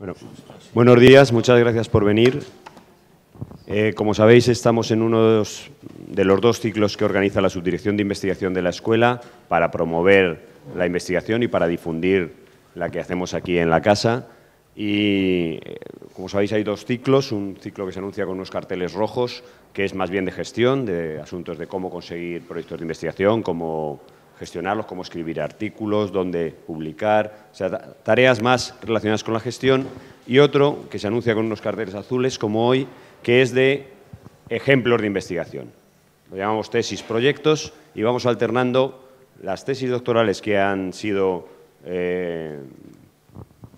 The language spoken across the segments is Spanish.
Bueno, buenos días, muchas gracias por venir. Como sabéis, estamos en uno de los dos ciclos que organiza la Subdirección de Investigación de la Escuela para promover la investigación y para difundir la que hacemos aquí en la casa. Y, como sabéis, hay dos ciclos. Un ciclo que se anuncia con unos carteles rojos, que es más bien de gestión, de asuntos de cómo conseguir proyectos de investigación, cómo gestionarlos, cómo escribir artículos, dónde publicar, o sea, tareas más relacionadas con la gestión, y otro que se anuncia con unos carteles azules, como hoy, que es de ejemplos de investigación. Lo llamamos tesis, proyectos, y vamos alternando las tesis doctorales que han sido,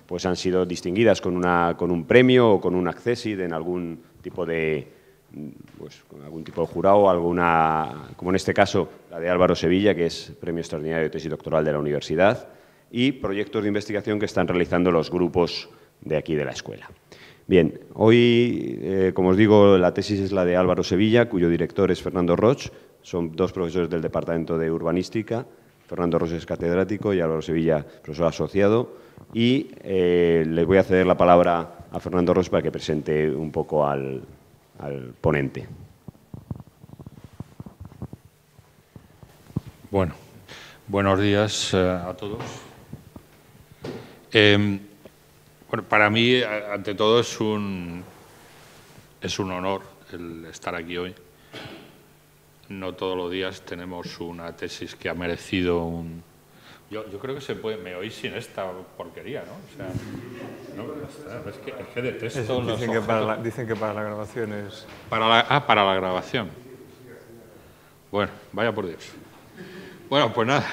pues han sido distinguidas con un premio o con un accésit en algún tipo de, pues, con algún tipo de jurado, como en este caso la de Álvaro Sevilla, que es Premio Extraordinario de Tesis Doctoral de la Universidad, y proyectos de investigación que están realizando los grupos de aquí de la escuela. Bien, hoy, como os digo, la tesis es la de Álvaro Sevilla, cuyo director es Fernando Roig. Son dos profesores del Departamento de Urbanística. Fernando Roig es catedrático y Álvaro Sevilla, profesor asociado. Y les voy a ceder la palabra a Fernando Roig para que presente un poco al ponente. Bueno, buenos días a todos. Bueno, para mí, ante todo, es un honor el estar aquí hoy. No todos los días tenemos una tesis que ha merecido un... Yo creo que se puede... Me oís sin esta porquería, ¿no? O sea, no, es que detesto los objetos. Dicen que para la grabación es... Para la grabación. Bueno, vaya por Dios. Bueno, pues nada,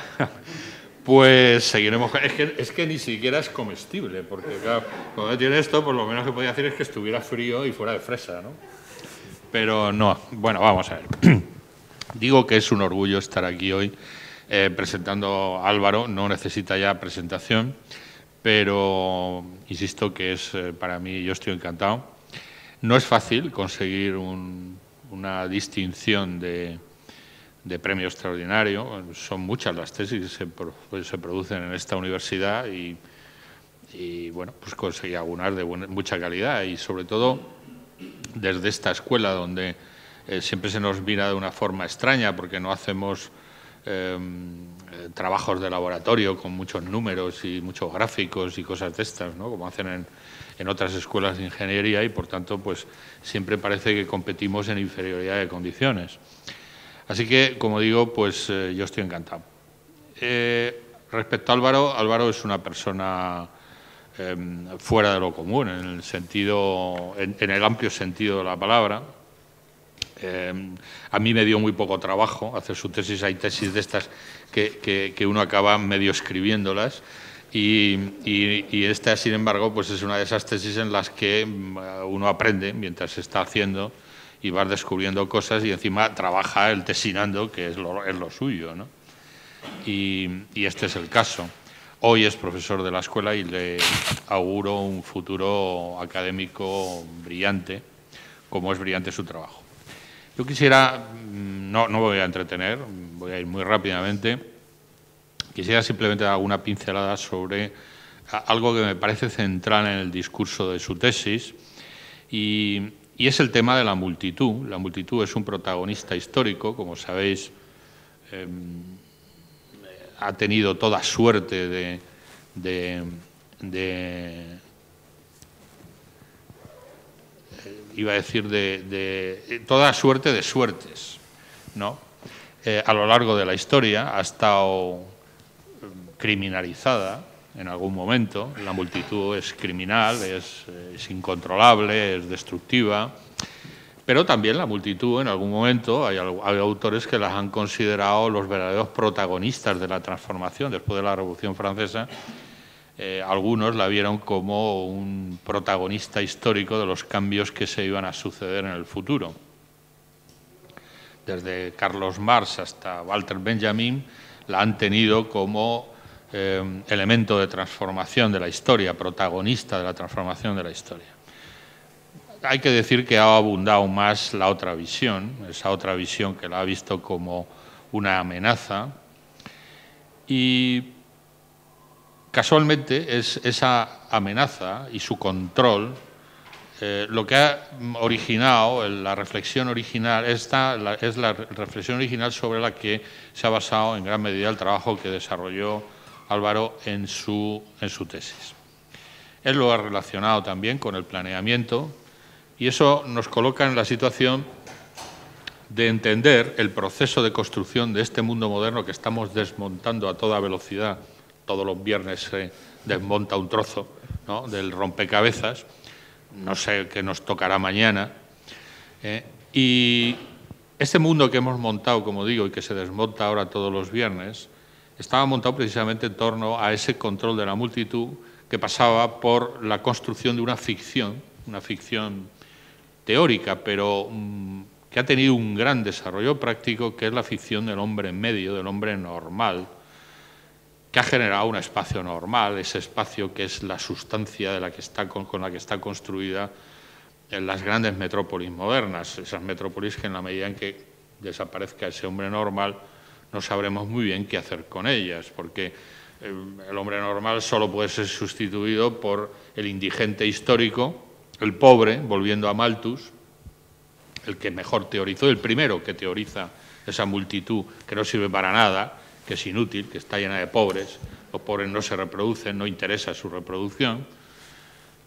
pues seguiremos. Es que ni siquiera es comestible, porque claro, cuando tiene esto, pues lo menos que podía hacer es que estuviera frío y fuera de fresa, ¿no? Pero no, bueno, vamos a ver. Digo que es un orgullo estar aquí hoy presentando a Álvaro, no necesita ya presentación, pero insisto que es para mí, yo estoy encantado. No es fácil conseguir una distinción de premio extraordinario. Son muchas las tesis que se producen en esta universidad y bueno, pues conseguí algunas de mucha calidad y sobre todo desde esta escuela donde siempre se nos mira de una forma extraña porque no hacemos trabajos de laboratorio con muchos números y muchos gráficos y cosas de estas, ¿no? Como hacen en otras escuelas de ingeniería y por tanto pues siempre parece que competimos en inferioridad de condiciones. Así que, como digo, pues yo estoy encantado. Respecto a Álvaro es una persona fuera de lo común, en el amplio sentido de la palabra. A mí me dio muy poco trabajo hacer su tesis. Hay tesis de estas que uno acaba medio escribiéndolas y esta, sin embargo, pues es una de esas tesis en las que uno aprende mientras se está haciendo y vas descubriendo cosas y encima trabaja el tesinando, que es lo suyo, ¿no? Y este es el caso. Hoy es profesor de la escuela y le auguro un futuro académico brillante, como es brillante su trabajo. Yo quisiera, no me voy a entretener, voy a ir muy rápidamente, quisiera simplemente dar alguna pincelada sobre algo que me parece central en el discurso de su tesis y es el tema de la multitud. La multitud es un protagonista histórico, como sabéis, ha tenido toda suerte toda suerte de suertes, ¿no? A lo largo de la historia ha estado criminalizada en algún momento. La multitud es criminal, es incontrolable, es destructiva, pero también la multitud en algún momento hay autores que las han considerado los verdaderos protagonistas de la transformación después de la Revolución Francesa. Algunos la vieron como un protagonista histórico de los cambios que se iban a suceder en el futuro. Desde Carlos Marx hasta Walter Benjamin la han tenido como elemento de transformación de la historia, protagonista de la transformación de la historia. Hay que decir que ha abundado más la otra visión, esa otra visión que la ha visto como una amenaza y Casualmente es esa amenaza y su control lo que ha originado la reflexión original, es la reflexión original sobre la que se ha basado en gran medida el trabajo que desarrolló Álvaro en su tesis. Él lo ha relacionado también con el planeamiento y eso nos coloca en la situación de entender el proceso de construcción de este mundo moderno que estamos desmontando a toda velocidad. Todos los viernes se desmonta un trozo, ¿no?, del rompecabezas. No sé qué nos tocará mañana. Y este mundo que hemos montado, como digo, y que se desmonta ahora todos los viernes, estaba montado precisamente en torno a ese control de la multitud que pasaba por la construcción de una ficción teórica, pero que ha tenido un gran desarrollo práctico, que es la ficción del hombre en medio, del hombre normal, que ha generado un espacio normal, ese espacio que es la sustancia con la que está construida en las grandes metrópolis modernas, esas metrópolis que en la medida en que desaparezca ese hombre normal no sabremos muy bien qué hacer con ellas, porque el hombre normal solo puede ser sustituido por el indigente histórico, el pobre, volviendo a Malthus, el que mejor teorizó, el primero que teoriza esa multitud que no sirve para nada, que es inútil, que está llena de pobres, los pobres no se reproducen, no interesa su reproducción,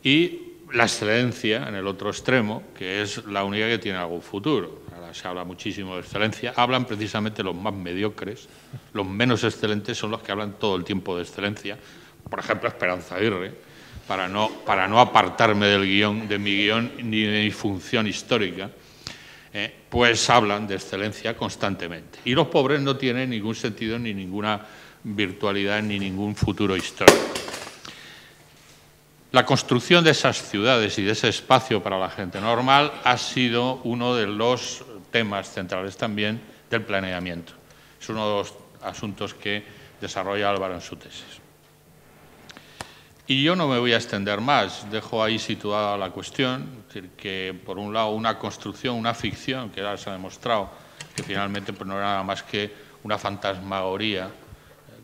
y la excelencia en el otro extremo, que es la única que tiene algún futuro. Ahora se habla muchísimo de excelencia, hablan precisamente los más mediocres, los menos excelentes son los que hablan todo el tiempo de excelencia, por ejemplo Esperanza Aguirre, para no apartarme del guión, de mi guión ni de mi función histórica, pues hablan de excelencia constantemente. Y los pobres no tienen ningún sentido, ni ninguna virtualidad, ni ningún futuro histórico. La construcción de esas ciudades y de ese espacio para la gente normal ha sido uno de los temas centrales también del planeamiento. Es uno de los asuntos que desarrolla Álvaro en su tesis. Y yo no me voy a extender más, dejo ahí situada la cuestión, es decir, que por un lado una construcción, una ficción, que ahora se ha demostrado que finalmente pues, no era nada más que una fantasmagoría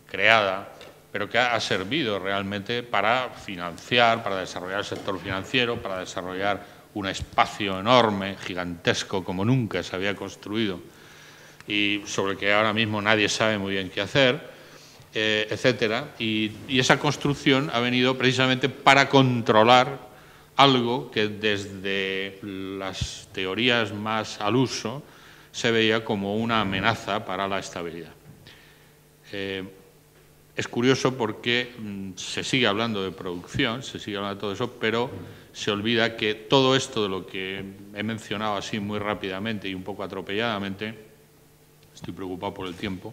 creada, pero que ha servido realmente para financiar, para desarrollar el sector financiero, para desarrollar un espacio enorme, gigantesco, como nunca se había construido, y sobre el que ahora mismo nadie sabe muy bien qué hacer, etcétera, y esa construcción ha venido precisamente para controlar algo que desde las teorías más al uso se veía como una amenaza para la estabilidad. Es curioso porque se sigue hablando de producción, se sigue hablando de todo eso, pero se olvida que todo esto de lo que he mencionado así muy rápidamente y un poco atropelladamente, estoy preocupado por el tiempo,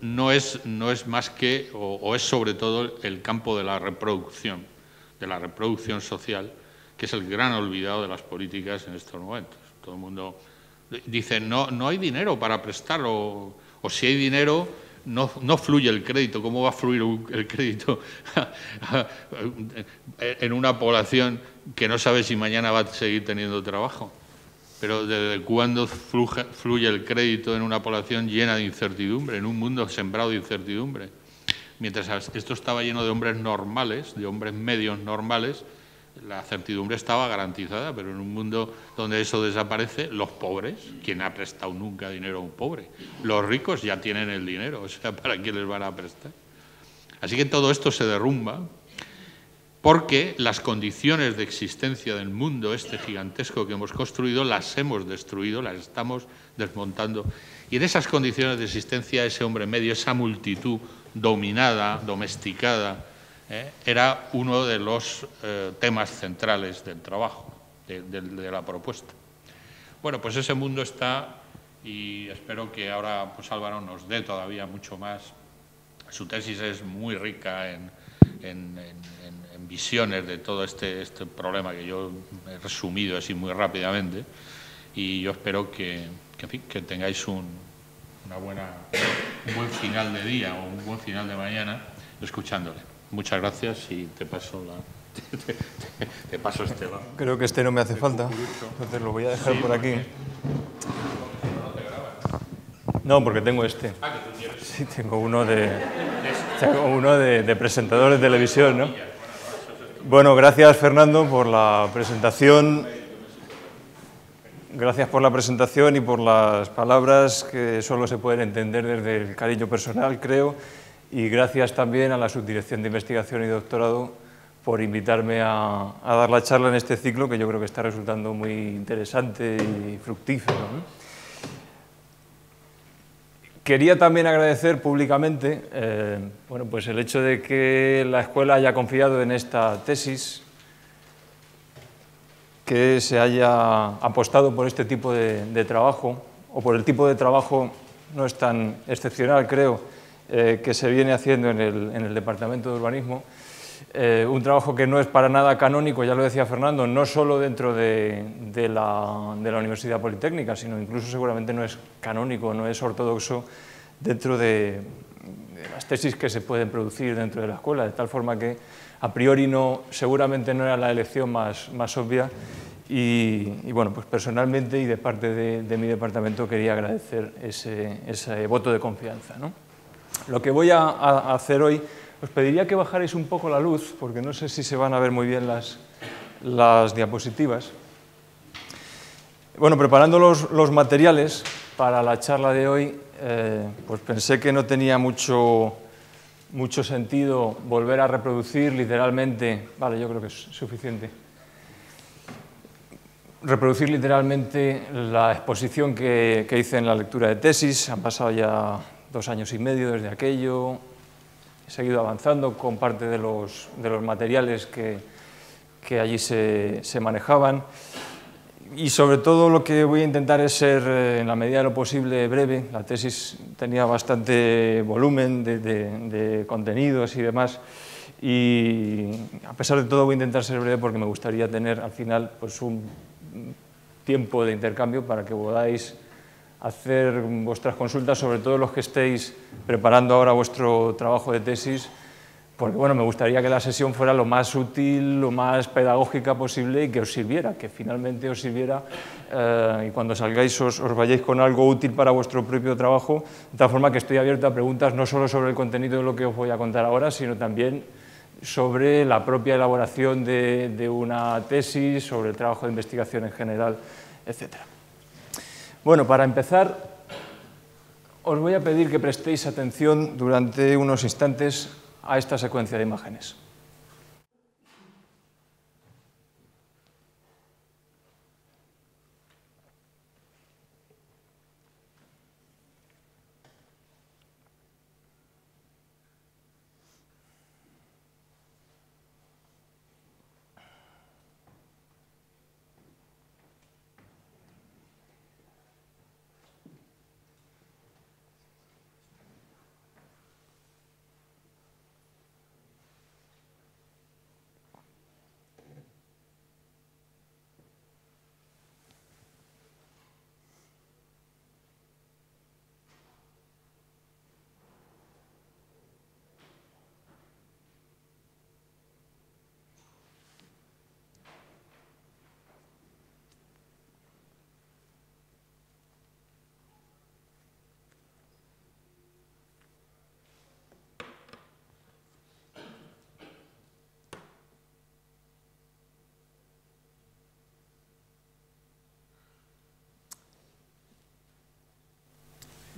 no es más que, o es sobre todo el campo de la reproducción social, que es el gran olvidado de las políticas en estos momentos. Todo el mundo dice, no hay dinero para prestar, o si hay dinero, no fluye el crédito. ¿Cómo va a fluir el crédito en una población que no sabe si mañana va a seguir teniendo trabajo? Pero ¿desde cuándo fluye el crédito en una población llena de incertidumbre, en un mundo sembrado de incertidumbre? Mientras esto estaba lleno de hombres normales, de hombres medios normales, la certidumbre estaba garantizada, pero en un mundo donde eso desaparece, los pobres, ¿quién ha prestado nunca dinero a un pobre? Los ricos ya tienen el dinero, o sea, ¿para qué les van a prestar? Así que todo esto se derrumba, porque las condiciones de existencia del mundo este gigantesco que hemos construido las hemos destruido, las estamos desmontando. Y en esas condiciones de existencia ese hombre medio, esa multitud dominada, domesticada, era uno de los temas centrales del trabajo, de la propuesta. Bueno, pues ese mundo está, y espero que ahora pues Álvaro nos dé todavía mucho más. Su tesis es muy rica en visiones de todo este problema que yo he resumido así muy rápidamente, y yo espero que tengáis un buen final de día o un buen final de mañana escuchándole. Muchas gracias y te paso este lado. Creo que este no me hace falta, entonces lo voy a dejar por aquí. No, No, porque tengo este. Ah, que tú tienes. Sí, tengo uno de presentador de televisión, ¿no? Bueno, gracias Fernando por la presentación. Gracias por la presentación y por las palabras que solo se pueden entender desde el cariño personal, creo. Y gracias también a la Subdirección de Investigación y Doctorado por invitarme a dar la charla en este ciclo, que yo creo que está resultando muy interesante y fructífero, ¿no? Quería también agradecer públicamente bueno, pues el hecho de que la escuela haya confiado en esta tesis, que se haya apostado por este tipo de trabajo, o por el tipo de trabajo no es tan excepcional, creo, que se viene haciendo en el Departamento de Urbanismo. Un trabajo que no es para nada canónico, ya lo decía Fernando, no solo dentro de la Universidad Politécnica, sino incluso seguramente no es canónico, no es ortodoxo dentro de las tesis que se pueden producir dentro de la escuela, de tal forma que a priori seguramente no era la elección más obvia y bueno, pues personalmente y de parte de mi departamento quería agradecer ese voto de confianza, ¿no? Lo que voy a hacer hoy, os pediría que bajarais un poco la luz, porque no sé si se van a ver muy bien las diapositivas. Bueno, preparando los materiales para la charla de hoy, pues pensé que no tenía mucho sentido volver a reproducir literalmente, vale, yo creo que es suficiente, reproducir literalmente la exposición que hice en la lectura de tesis. Han pasado ya 2 años y medio desde aquello. He seguido avanzando con parte de los materiales que allí se manejaban y sobre todo lo que voy a intentar es ser en la medida de lo posible breve. La tesis tenía bastante volumen de contenidos y demás y a pesar de todo voy a intentar ser breve porque me gustaría tener al final pues un tiempo de intercambio para que podáis hacer vuestras consultas, sobre todo los que estéis preparando ahora vuestro trabajo de tesis, porque bueno, me gustaría que la sesión fuera lo más útil, lo más pedagógica posible y que os sirviera, que finalmente os sirviera y cuando salgáis os vayáis con algo útil para vuestro propio trabajo, de tal forma que estoy abierto a preguntas no solo sobre el contenido de lo que os voy a contar ahora, sino también sobre la propia elaboración de una tesis, sobre el trabajo de investigación en general, etc. Bueno, para empezar, os voy a pedir que prestéis atención durante unos instantes a esta secuencia de imágenes.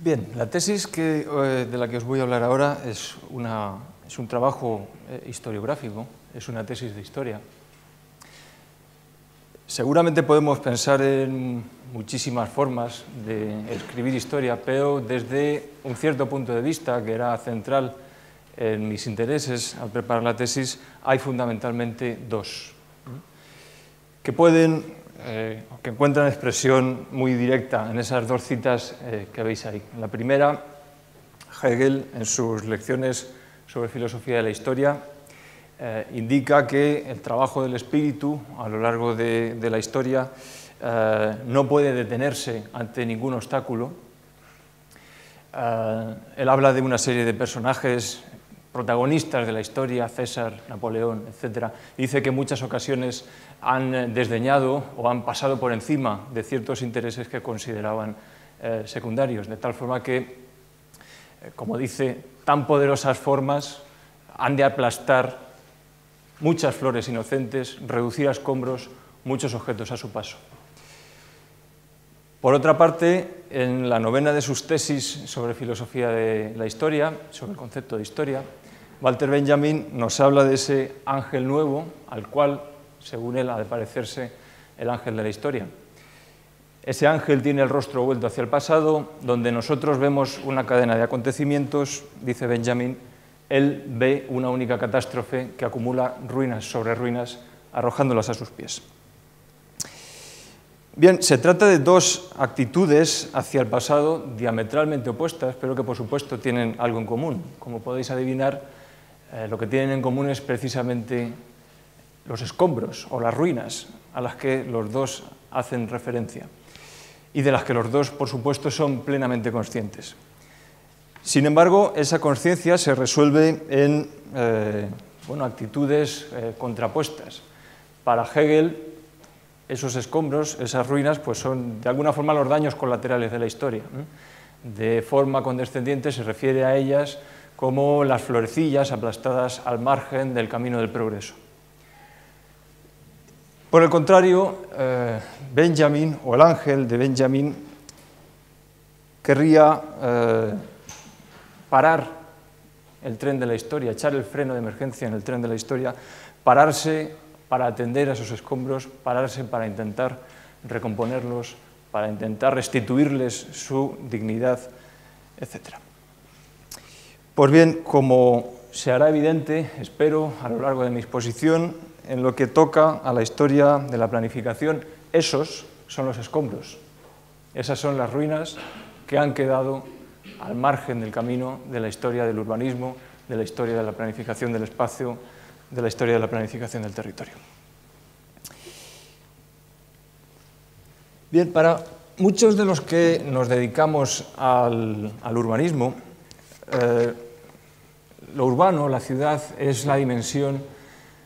Bien, la tesis de la que os voy a hablar ahora es un trabajo historiográfico, es una tesis de historia. Seguramente podemos pensar en muchísimas formas de escribir historia, pero desde un cierto punto de vista, que era central en mis intereses al preparar la tesis, hay fundamentalmente 2, que encuentran expresión muy directa en esas 2 citas que veis ahí. La primera, Hegel, en sus lecciones sobre filosofía de la historia, indica que el trabajo del espíritu a lo largo de la historia no puede detenerse ante ningún obstáculo. Él habla de una serie de personajes protagonistas de la historia, César, Napoleón, etc. Dice que en muchas ocasiones han desdeñado o han pasado por encima de ciertos intereses que consideraban secundarios, de tal forma que, como dice, tan poderosas formas han de aplastar muchas flores inocentes, reducir a escombros muchos objetos a su paso. Por otra parte, en la novena de sus tesis sobre filosofía de la historia, sobre el concepto de historia, Walter Benjamin nos habla de ese ángel nuevo, al cual, según él, ha de parecerse el ángel de la historia. Ese ángel tiene el rostro vuelto hacia el pasado, donde nosotros vemos una cadena de acontecimientos, dice Benjamin, él ve una única catástrofe que acumula ruinas sobre ruinas, arrojándolas a sus pies. Bien, se trata de dos actitudes hacia el pasado diametralmente opuestas, pero que por supuesto tienen algo en común. Como podéis adivinar, lo que tienen en común es precisamente los escombros o las ruinas a las que los dos hacen referencia y de las que los dos, por supuesto, son plenamente conscientes. Sin embargo, esa conciencia se resuelve en actitudes contrapuestas. Para Hegel, esos escombros, esas ruinas, pues son de alguna forma los daños colaterales de la historia. De forma condescendiente se refiere a ellas como las florecillas aplastadas al margen del camino del progreso. Por el contrario, Benjamin, o el ángel de Benjamin, querría parar el tren de la historia, echar el freno de emergencia en el tren de la historia, pararse para atender a esos escombros, pararse para intentar recomponerlos, para intentar restituirles su dignidad, etc. Pues bien, como se hará evidente, espero, a lo largo de mi exposición, en lo que toca a la historia de la planificación, esos son los escombros, esas son las ruinas que han quedado al margen del camino de la historia del urbanismo, de la historia de la planificación del espacio, de la historia de la planificación del territorio. Bien, para muchos de los que nos dedicamos al urbanismo, lo urbano, la ciudad, es la dimensión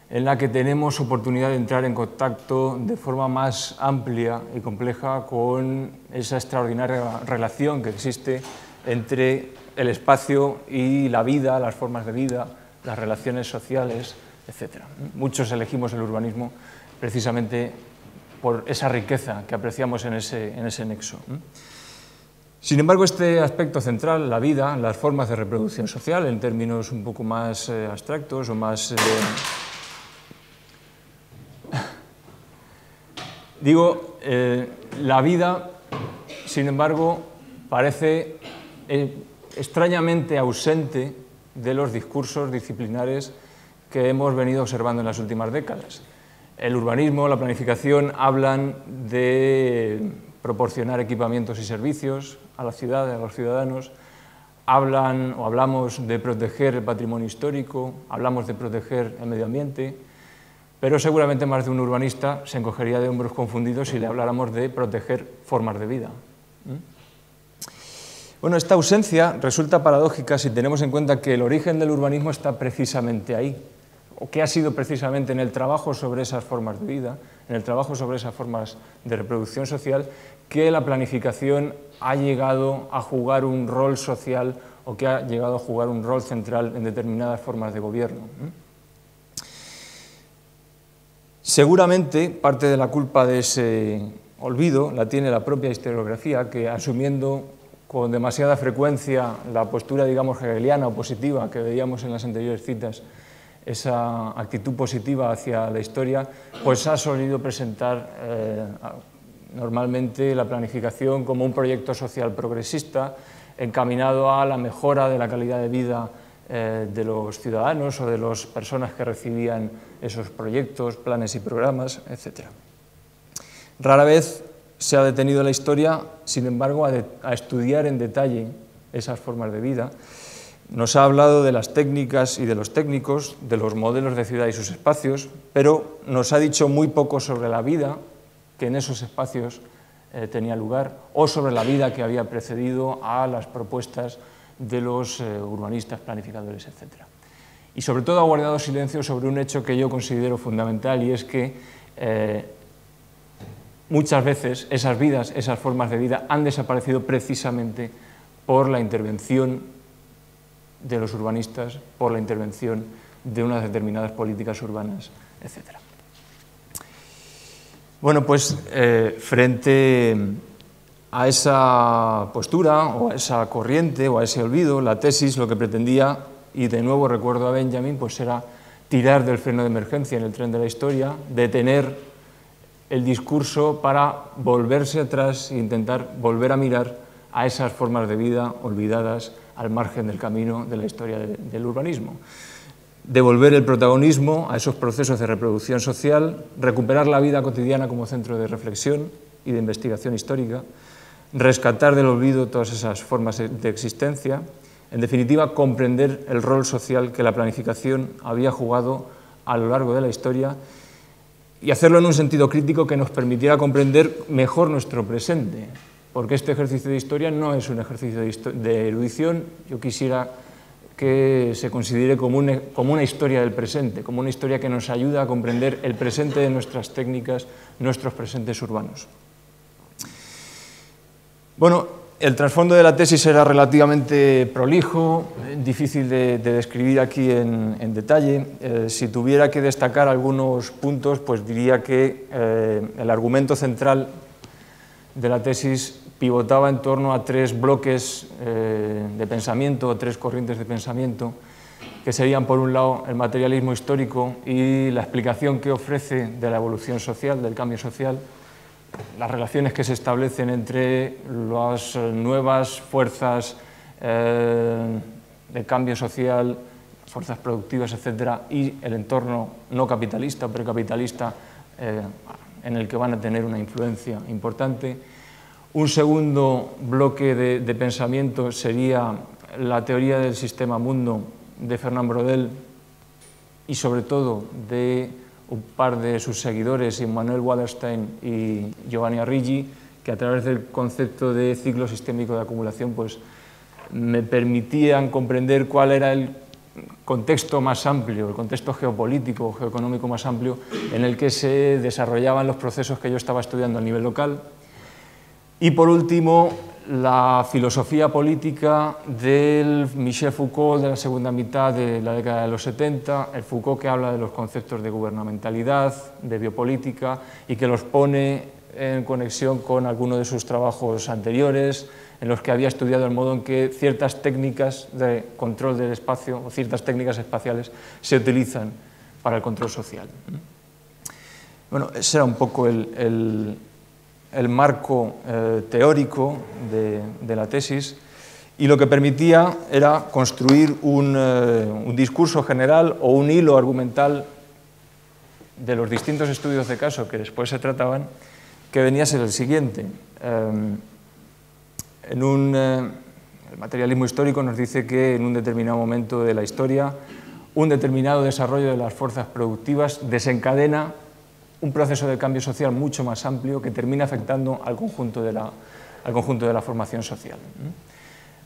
en la que tenemos oportunidad de entrar en contacto de forma más amplia y compleja con esa extraordinaria relación que existe entre el espacio y la vida, las formas de vida, las relaciones sociales, etc. Muchos elegimos el urbanismo precisamente por esa riqueza que apreciamos en ese nexo. Sin embargo, este aspecto central, la vida, las formas de reproducción social, en términos un poco más abstractos o más... la vida, sin embargo, parece extrañamente ausente de los discursos disciplinares que hemos venido observando en las últimas décadas. El urbanismo, la planificación, hablan de proporcionar equipamientos y servicios a la ciudad, a los ciudadanos, hablamos de proteger el patrimonio histórico, hablamos de proteger el medio ambiente, pero seguramente más de un urbanista se encogería de hombros confundidos si le habláramos de proteger formas de vida. Bueno, esta ausencia resulta paradójica si tenemos en cuenta que el origen del urbanismo está precisamente ahí, o que ha sido precisamente en el trabajo sobre esas formas de vida, en el trabajo sobre esas formas de reproducción social, que la planificación ha llegado a jugar un rol social o que ha llegado a jugar un rol central en determinadas formas de gobierno. Seguramente parte de la culpa de ese olvido la tiene la propia historiografía, que asumiendo con demasiada frecuencia la postura, digamos, hegeliana o positiva que veíamos en las anteriores citas, esa actitud positiva hacia la historia, pues ha solido presentar normalmente la planificación como un proyecto social progresista encaminado a la mejora de la calidad de vida de los ciudadanos o de las personas que recibían esos proyectos, planes y programas, etc. Rara vez se ha detenido la historia, sin embargo, a estudiar en detalle esas formas de vida. Nos ha hablado de las técnicas y de los técnicos, de los modelos de ciudad y sus espacios, pero nos ha dicho muy poco sobre la vida que en esos espacios tenía lugar o sobre la vida que había precedido a las propuestas de los urbanistas, planificadores, etc. Y sobre todo ha guardado silencio sobre un hecho que yo considero fundamental, y es que muchas veces esas vidas, esas formas de vida han desaparecido precisamente por la intervención de los urbanistas, por la intervención de unas determinadas políticas urbanas, etc. Bueno, pues frente a esa postura o a esa corriente o a ese olvido, la tesis lo que pretendía, y de nuevo recuerdo a Benjamin, pues era tirar del freno de emergencia en el tren de la historia, detener el discurso para volverse atrás e intentar volver a mirar a esas formas de vida olvidadas al margen del camino de la historia del urbanismo. Devolver el protagonismo a esos procesos de reproducción social, recuperar la vida cotidiana como centro de reflexión y de investigación histórica, rescatar del olvido todas esas formas de existencia, en definitiva, comprender el rol social que la planificación había jugado a lo largo de la historia y hacerlo en un sentido crítico que nos permitiera comprender mejor nuestro presente, porque este ejercicio de historia no es un ejercicio de erudición. Yo quisiera que se considere como una historia del presente, como una historia que nos ayuda a comprender el presente de nuestras técnicas, nuestros presentes urbanos. Bueno, el trasfondo de la tesis era relativamente prolijo, difícil de describir aquí en detalle. Si tuviera que destacar algunos puntos, pues diría que el argumento central de la tesis pivotaba en torno a tres bloques de pensamiento, tres corrientes de pensamiento, que serían, por un lado, el materialismo histórico y la explicación que ofrece de la evolución social, del cambio social, las relaciones que se establecen entre las nuevas fuerzas de cambio social, fuerzas productivas, etcétera, y el entorno no capitalista o precapitalista en el que van a tener una influencia importante. Un segundo bloque de pensamiento sería la teoría del sistema mundo de Fernand Braudel y sobre todo de un par de sus seguidores, Immanuel Wallerstein y Giovanni Arrighi, que a través del concepto de ciclo sistémico de acumulación pues, me permitían comprender cuál era el contexto más amplio, el contexto geopolítico, geoeconómico más amplio en el que se desarrollaban los procesos que yo estaba estudiando a nivel local. Y por último, la filosofía política del Michel Foucault de la segunda mitad de la década de los 70, el Foucault que habla de los conceptos de gubernamentalidad, de biopolítica, y que los pone en conexión con algunos de sus trabajos anteriores, en los que había estudiado el modo en que ciertas técnicas de control del espacio o ciertas técnicas espaciales se utilizan para el control social. Bueno, ese era un poco el marco teórico de la tesis, y lo que permitía era construir un discurso general o un hilo argumental de los distintos estudios de caso que después se trataban, que venía a ser el siguiente. El materialismo histórico nos dice que en un determinado momento de la historia, un determinado desarrollo de las fuerzas productivas desencadena un proceso de cambio social mucho más amplio que termina afectando al conjunto de la formación social.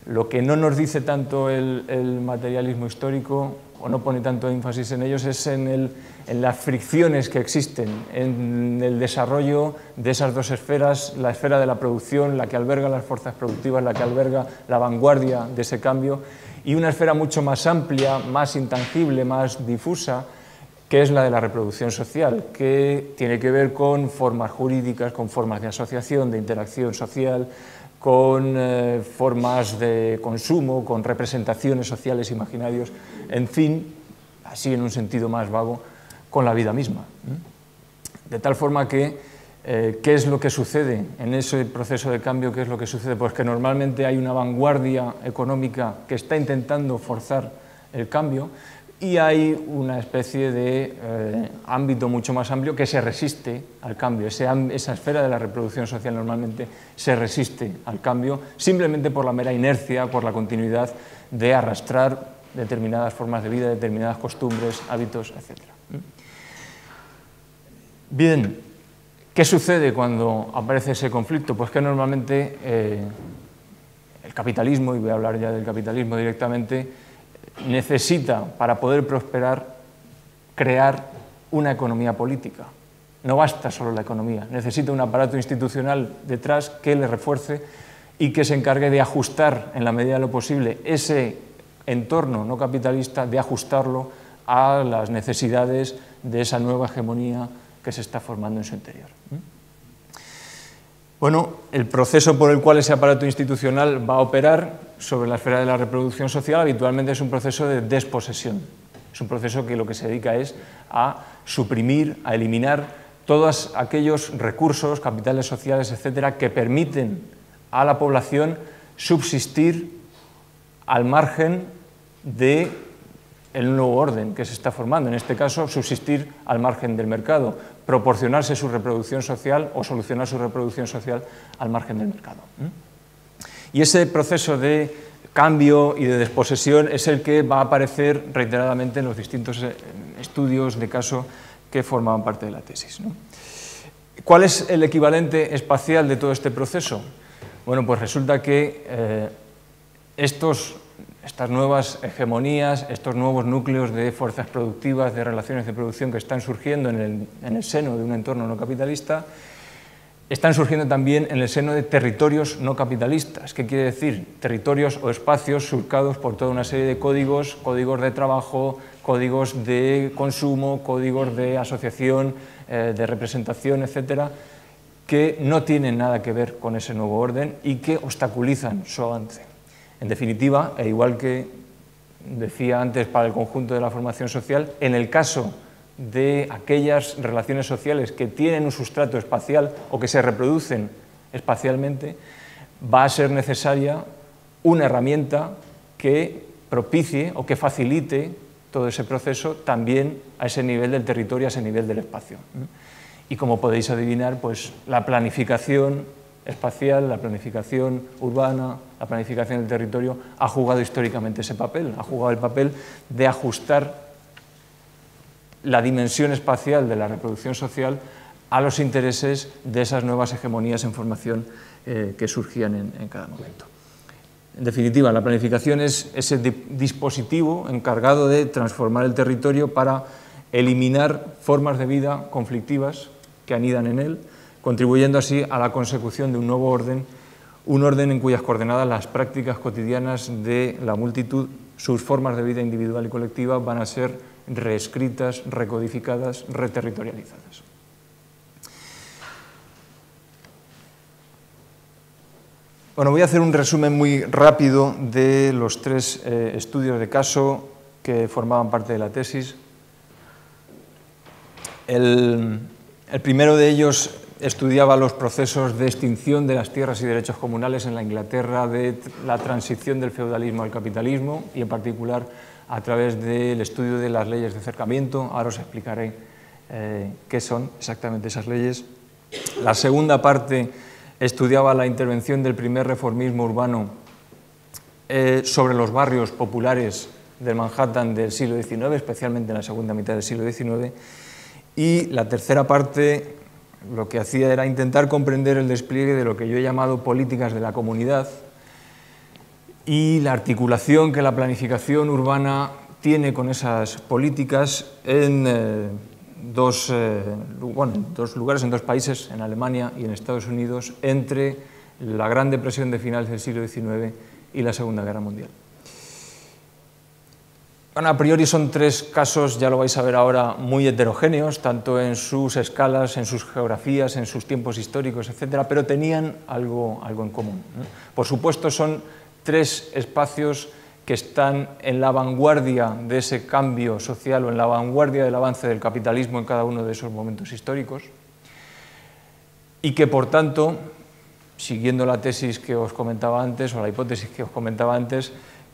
Lo que no nos dice tanto el materialismo histórico, o no pone tanto énfasis en ellos, es en las fricciones que existen, en el desarrollo de esas dos esferas, la esfera de la producción, la que alberga las fuerzas productivas, la que alberga la vanguardia de ese cambio, y una esfera mucho más amplia, más intangible, más difusa, que es la de la reproducción social, que tiene que ver con formas jurídicas, con formas de asociación, de interacción social, con formas de consumo, con representaciones sociales imaginarios, en fin, así en un sentido más vago, con la vida misma. De tal forma que, ¿qué es lo que sucede en ese proceso de cambio? ¿Qué es lo que sucede? Pues que normalmente hay una vanguardia económica que está intentando forzar el cambio, y hay una especie de ámbito mucho más amplio que se resiste al cambio. Esa esfera de la reproducción social normalmente se resiste al cambio simplemente por la mera inercia, por la continuidad de arrastrar determinadas formas de vida, determinadas costumbres, hábitos, etc. Bien, ¿qué sucede cuando aparece ese conflicto? Pues que normalmente el capitalismo, y voy a hablar ya del capitalismo directamente, necesita, para poder prosperar, crear una economía política. No basta solo la economía, necesita un aparato institucional detrás que le refuerce y que se encargue de ajustar, en la medida de lo posible, ese entorno no capitalista, de ajustarlo a las necesidades de esa nueva hegemonía que se está formando en su interior. Bueno, el proceso por el cual ese aparato institucional va a operar sobre la esfera de la reproducción social habitualmente es un proceso de desposesión. Es un proceso que lo que se dedica es a suprimir, a eliminar todos aquellos recursos, capitales sociales, etcétera, que permiten a la población subsistir al margen del nuevo orden que se está formando. En este caso, subsistir al margen del mercado, proporcionarse su reproducción social o solucionar su reproducción social al margen del mercado. Y ese proceso de cambio y de desposesión es el que va a aparecer reiteradamente en los distintos estudios de caso que formaban parte de la tesis, ¿no? ¿Cuál es el equivalente espacial de todo este proceso? Bueno, pues resulta que estas nuevas hegemonías, estos nuevos núcleos de fuerzas productivas, de relaciones de producción que están surgiendo en el seno de un entorno no capitalista, están surgiendo también en el seno de territorios no capitalistas. ¿Qué quiere decir? Territorios o espacios surcados por toda una serie de códigos, códigos de trabajo, códigos de consumo, códigos de asociación, de representación, etcétera, que no tienen nada que ver con ese nuevo orden y que obstaculizan su avance. En definitiva, e igual que decía antes para el conjunto de la formación social, en el caso de aquellas relaciones sociales que tienen un sustrato espacial o que se reproducen espacialmente, va a ser necesaria una herramienta que propicie o que facilite todo ese proceso también a ese nivel del territorio, a ese nivel del espacio. Y como podéis adivinar, pues la planificación espacial, la planificación urbana, la planificación del territorio ha jugado históricamente ese papel, ha jugado el papel de ajustar la dimensión espacial de la reproducción social a los intereses de esas nuevas hegemonías en formación que surgían en cada momento. En definitiva, la planificación es ese dispositivo encargado de transformar el territorio para eliminar formas de vida conflictivas que anidan en él, contribuyendo así a la consecución de un nuevo orden, un orden en cuyas coordenadas las prácticas cotidianas de la multitud, sus formas de vida individual y colectiva van a ser reescritas, recodificadas, reterritorializadas. Bueno, voy a hacer un resumen muy rápido de los tres estudios de caso que formaban parte de la tesis. El primero de ellos estudiaba los procesos de extinción de las tierras y derechos comunales en la Inglaterra de la transición del feudalismo al capitalismo y en particular a través del estudio de las leyes de cercamiento. Ahora os explicaré qué son exactamente esas leyes. La segunda parte estudiaba la intervención del primer reformismo urbano sobre los barrios populares del Manhattan del siglo XIX, especialmente en la segunda mitad del siglo XIX. Y la tercera parte lo que hacía era intentar comprender el despliegue de lo que yo he llamado políticas de la comunidad y la articulación que la planificación urbana tiene con esas políticas en dos lugares, en dos países, en Alemania y en Estados Unidos, entre la Gran Depresión de finales del siglo XIX y la Segunda Guerra Mundial. Bueno, a priori son tres casos, ya lo vais a ver ahora, muy heterogéneos, tanto en sus escalas, en sus geografías, en sus tiempos históricos, etcétera, pero tenían algo en común, ¿no? Por supuesto, son tres espacios que están en la vanguardia de ese cambio social o en la vanguardia del avance del capitalismo en cada uno de esos momentos históricos y que, por tanto, siguiendo la tesis que os comentaba antes o la hipótesis que os comentaba antes,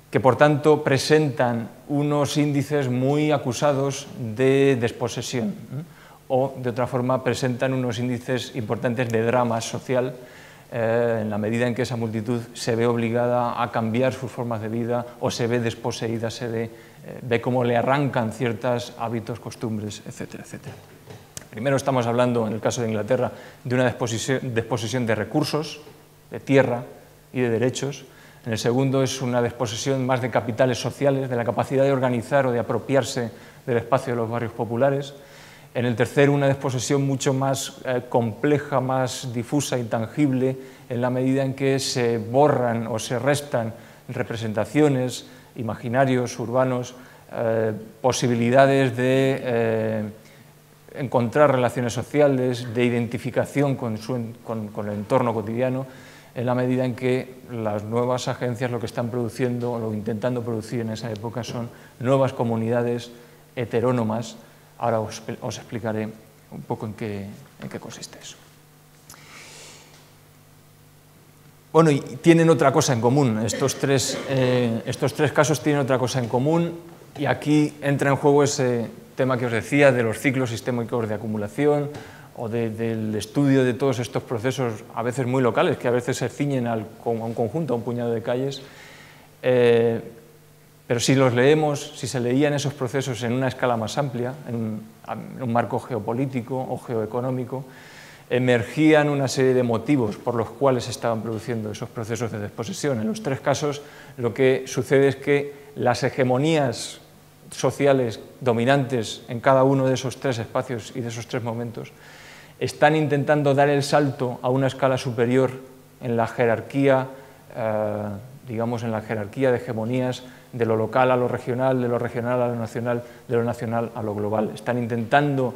que por tanto presentan unos índices muy acusados de desposesión o, de otra forma, presentan unos índices importantes de drama social en la medida en que esa multitud se ve obligada a cambiar sus formas de vida o se ve desposeída, ve cómo le arrancan ciertos hábitos, costumbres, etcétera, etcétera. Primero estamos hablando, en el caso de Inglaterra, de una desposesión de recursos, de tierra y de derechos. En el segundo es una desposesión más de capitales sociales, de la capacidad de organizar o de apropiarse del espacio de los barrios populares. En el tercero, una desposesión mucho más compleja, más difusa, intangible, en la medida en que se borran o se restan representaciones, imaginarios urbanos, posibilidades de encontrar relaciones sociales, de identificación con el entorno cotidiano, en la medida en que las nuevas agencias lo que están produciendo o lo intentando producir en esa época son nuevas comunidades heterónomas. Ahora os explicaré un poco en qué consiste eso. Bueno, y tienen otra cosa en común. Estos tres casos tienen otra cosa en común, y aquí entra en juego ese tema que os decía de los ciclos sistémicos de acumulación o del estudio de todos estos procesos, a veces muy locales, que a veces se ciñen a un conjunto, a un puñado de calles. Pero si los leemos, si se leían esos procesos en una escala más amplia, en un marco geopolítico o geoeconómico, emergían una serie de motivos por los cuales se estaban produciendo esos procesos de desposesión. En los tres casos lo que sucede es que las hegemonías sociales dominantes en cada uno de esos tres espacios y de esos tres momentos están intentando dar el salto a una escala superior en la jerarquía, digamos, en la jerarquía de hegemonías de lo local a lo regional, de lo regional a lo nacional, de lo nacional a lo global. Están intentando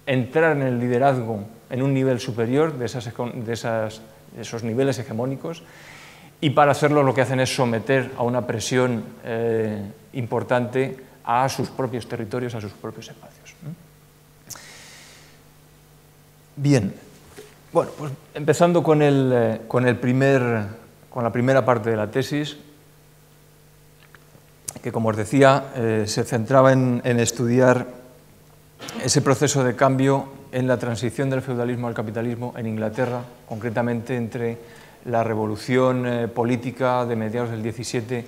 entrar en el liderazgo en un nivel superior de esos niveles hegemónicos, y para hacerlo lo que hacen es someter a una presión importante a sus propios territorios, a sus propios espacios. Bien, bueno, pues empezando con la primera parte de la tesis, que, como os decía, se centraba en estudiar ese proceso de cambio en la transición del feudalismo al capitalismo en Inglaterra, concretamente entre la revolución política de mediados del 17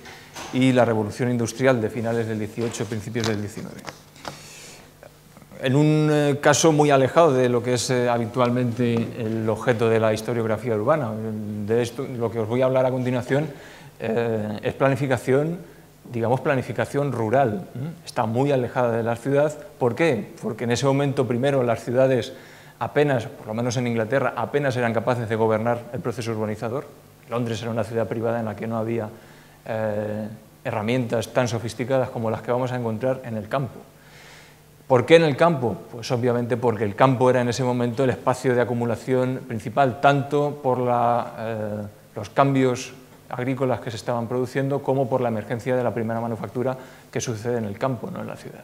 y la revolución industrial de finales del 18, principios del 19. En un caso muy alejado de lo que es habitualmente el objeto de la historiografía urbana. De esto, lo que os voy a hablar a continuación es planificación, digamos, planificación rural. Está muy alejada de la ciudad. ¿Por qué? Porque en ese momento, primero, las ciudades apenas, por lo menos en Inglaterra, apenas eran capaces de gobernar el proceso urbanizador. Londres era una ciudad privada en la que no había herramientas tan sofisticadas como las que vamos a encontrar en el campo. ¿Por qué en el campo? Pues obviamente porque el campo era en ese momento el espacio de acumulación principal, tanto por los cambios agrícolas que se estaban produciendo como por la emergencia de la primera manufactura que sucede en el campo, no en la ciudad.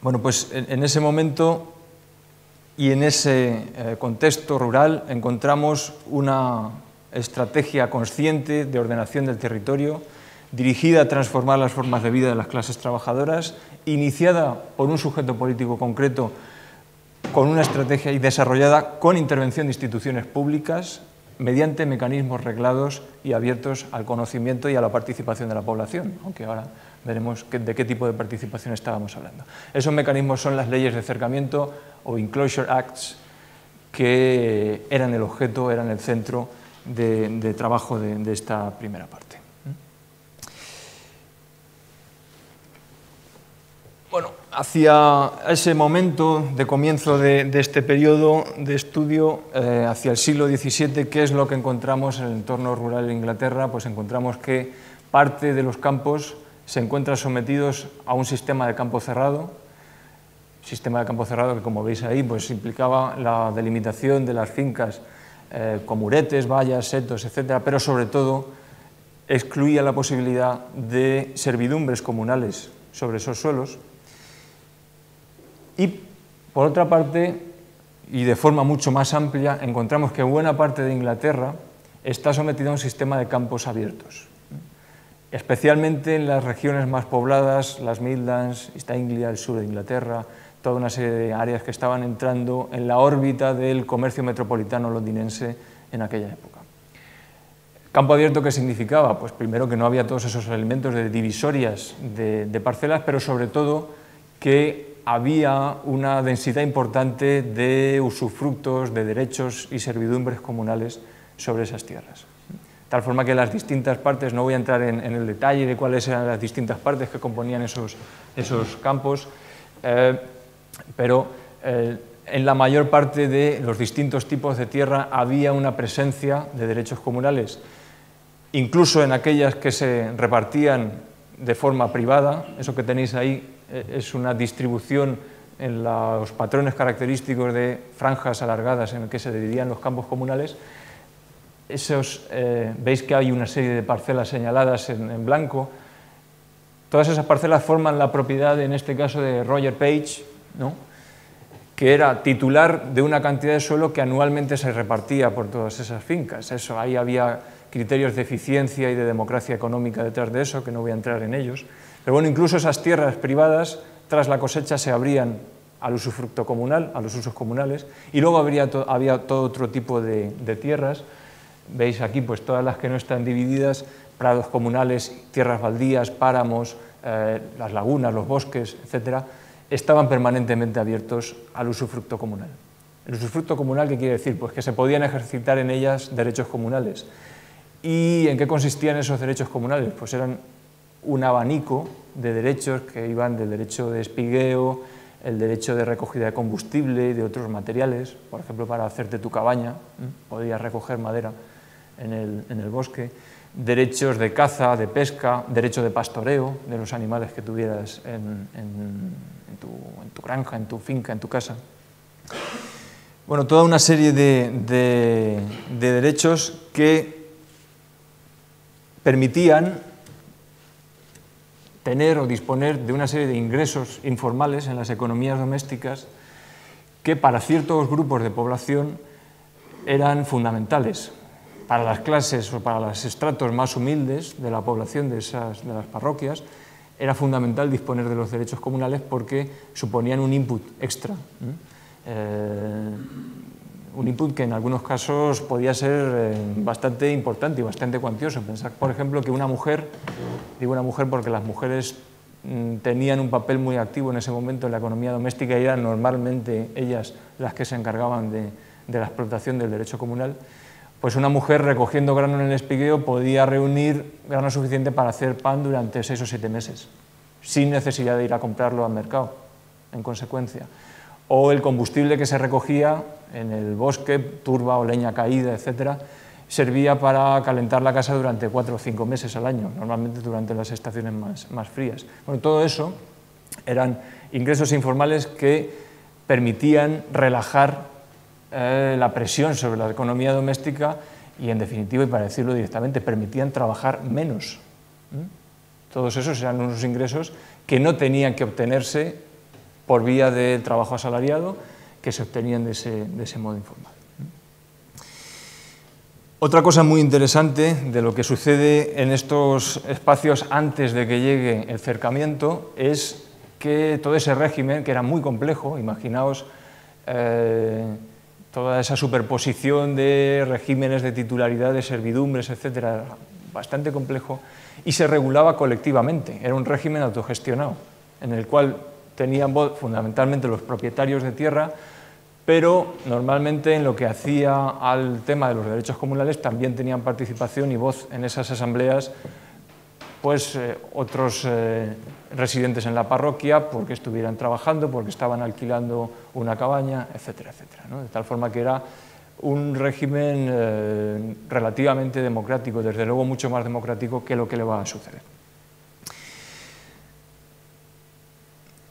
Bueno, pues en ese momento y en ese contexto rural encontramos una estrategia consciente de ordenación del territorio, dirigida a transformar las formas de vida de las clases trabajadoras, iniciada por un sujeto político concreto con una estrategia y desarrollada con intervención de instituciones públicas mediante mecanismos reglados y abiertos al conocimiento y a la participación de la población, aunque ahora veremos de qué tipo de participación estábamos hablando. Esos mecanismos son las leyes de cercamiento o Enclosure Acts, que eran el objeto, eran el centro de trabajo de esta primera parte. Bueno, hacia ese momento de comienzo de este periodo de estudio, hacia el siglo XVII, ¿qué es lo que encontramos en el entorno rural de Inglaterra? Pues encontramos que parte de los campos se encuentran sometidos a un sistema de campo cerrado, que, como veis ahí, pues implicaba la delimitación de las fincas con muretes, vallas, setos, etcétera, pero sobre todo excluía la posibilidad de servidumbres comunales sobre esos suelos. Y, por otra parte, y de forma mucho más amplia, encontramos que buena parte de Inglaterra está sometida a un sistema de campos abiertos, especialmente en las regiones más pobladas, las Midlands, East Anglia, el sur de Inglaterra, toda una serie de áreas que estaban entrando en la órbita del comercio metropolitano londinense en aquella época. ¿Campo abierto qué significaba? Pues primero que no había todos esos elementos de divisorias de parcelas, pero sobre todo que había una densidad importante de usufructos, de derechos y servidumbres comunales sobre esas tierras. De tal forma que las distintas partes, no voy a entrar en el detalle de cuáles eran las distintas partes que componían esos campos, pero en la mayor parte de los distintos tipos de tierra había una presencia de derechos comunales, incluso en aquellas que se repartían de forma privada. Eso que tenéis ahí es una distribución en los patrones característicos de franjas alargadas en el que se dividían los campos comunales. Veis que hay una serie de parcelas señaladas en blanco. Todas esas parcelas forman la propiedad, en este caso, de Roger Page, ¿no?, que era titular de una cantidad de suelo que anualmente se repartía por todas esas fincas. Ahí había criterios de eficiencia y de democracia económica detrás de eso, que no voy a entrar en ellos. Pero bueno, incluso esas tierras privadas, tras la cosecha, se abrían al usufructo comunal, a los usos comunales, y luego había todo otro tipo de tierras. Veis aquí pues todas las que no están divididas: prados comunales, tierras baldías, páramos, las lagunas, los bosques, etcétera, estaban permanentemente abiertos al usufructo comunal. ¿El usufructo comunal qué quiere decir? Pues que se podían ejercitar en ellas derechos comunales. ¿Y en qué consistían esos derechos comunales? Pues eran un abanico de derechos que iban del derecho de espigueo, el derecho de recogida de combustible y de otros materiales. Por ejemplo, para hacerte tu cabaña, podías recoger madera en el bosque, derechos de caza, de pesca, derecho de pastoreo de los animales que tuvieras en tu granja, en tu finca, en tu casa. Bueno, toda una serie de derechos que permitían tener o disponer de una serie de ingresos informales en las economías domésticas que para ciertos grupos de población eran fundamentales. Para las clases o para los estratos más humildes de la población de las parroquias era fundamental disponer de los derechos comunales porque suponían un input extra. Un input que en algunos casos podía ser bastante importante y bastante cuantioso. Pensad, por ejemplo, que una mujer, digo una mujer porque las mujeres tenían un papel muy activo en ese momento en la economía doméstica y eran normalmente ellas las que se encargaban de la explotación del derecho comunal. Pues una mujer recogiendo grano en el espigueo podía reunir grano suficiente para hacer pan durante 6 o 7 meses, sin necesidad de ir a comprarlo al mercado, en consecuencia. O el combustible que se recogía en el bosque, turba o leña caída, etcétera, servía para calentar la casa durante 4 o 5 meses al año, normalmente durante las estaciones más frías. Bueno, todo eso eran ingresos informales que permitían relajar la presión sobre la economía doméstica y, en definitiva, y para decirlo directamente, permitían trabajar menos. Todos esos eran unos ingresos que no tenían que obtenerse por vía del trabajo asalariado, que se obtenían de ese modo informal. Otra cosa muy interesante de lo que sucede en estos espacios antes de que llegue el cercamiento es que todo ese régimen, que era muy complejo, imaginaos toda esa superposición de regímenes de titularidad, de servidumbres, etcétera, bastante complejo, y se regulaba colectivamente. Era un régimen autogestionado, en el cual tenían voz fundamentalmente los propietarios de tierra, pero normalmente en lo que hacía al tema de los derechos comunales también tenían participación y voz en esas asambleas pues otros residentes en la parroquia porque estuvieran trabajando, porque estaban alquilando una cabaña, etcétera, etcétera, ¿no? De tal forma que era un régimen relativamente democrático, desde luego mucho más democrático que lo que le va a suceder.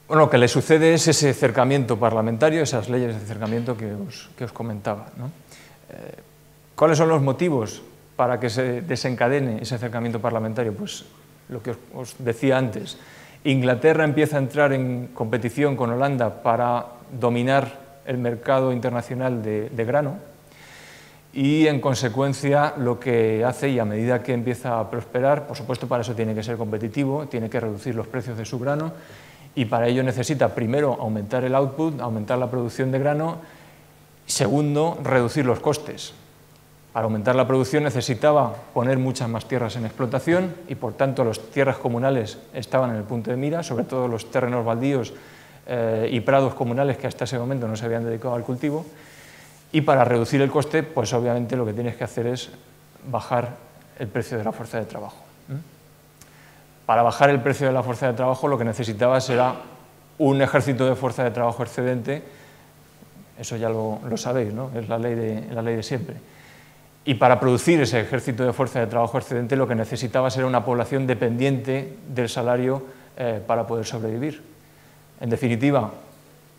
Bueno, lo que le sucede es ese acercamiento parlamentario, esas leyes de acercamiento que os comentaba, ¿no? ¿Cuáles son los motivos para que se desencadene ese acercamiento parlamentario? Pues lo que os decía antes, Inglaterra empieza a entrar en competición con Holanda para dominar el mercado internacional de grano y, en consecuencia, lo que hace, y a medida que empieza a prosperar, por supuesto para eso tiene que ser competitivo, tiene que reducir los precios de su grano y para ello necesita, primero, aumentar el output, aumentar la producción de grano, y segundo, reducir los costes. Para aumentar la producción necesitaba poner muchas más tierras en explotación y, por tanto, las tierras comunales estaban en el punto de mira, sobre todo los terrenos baldíos y prados comunales que hasta ese momento no se habían dedicado al cultivo. Y para reducir el coste, pues obviamente lo que tienes que hacer es bajar el precio de la fuerza de trabajo. Para bajar el precio de la fuerza de trabajo lo que necesitabas era un ejército de fuerza de trabajo excedente, eso ya lo sabéis, ¿no? Es la ley de siempre. Y para producir ese ejército de fuerza de trabajo excedente lo que necesitaba era una población dependiente del salario para poder sobrevivir. En definitiva,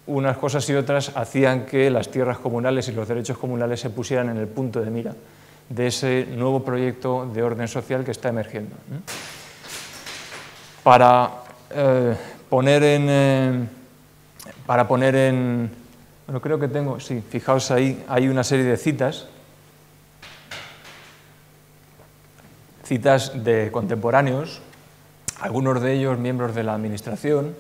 unas cosas y otras hacían que las tierras comunales y los derechos comunales se pusieran en el punto de mira de ese nuevo proyecto de orden social que está emergiendo. Para poner en... Bueno, creo que tengo... Sí, fijaos ahí, hay una serie de citas de contemporáneos, algunos de ellos miembros de la Administración,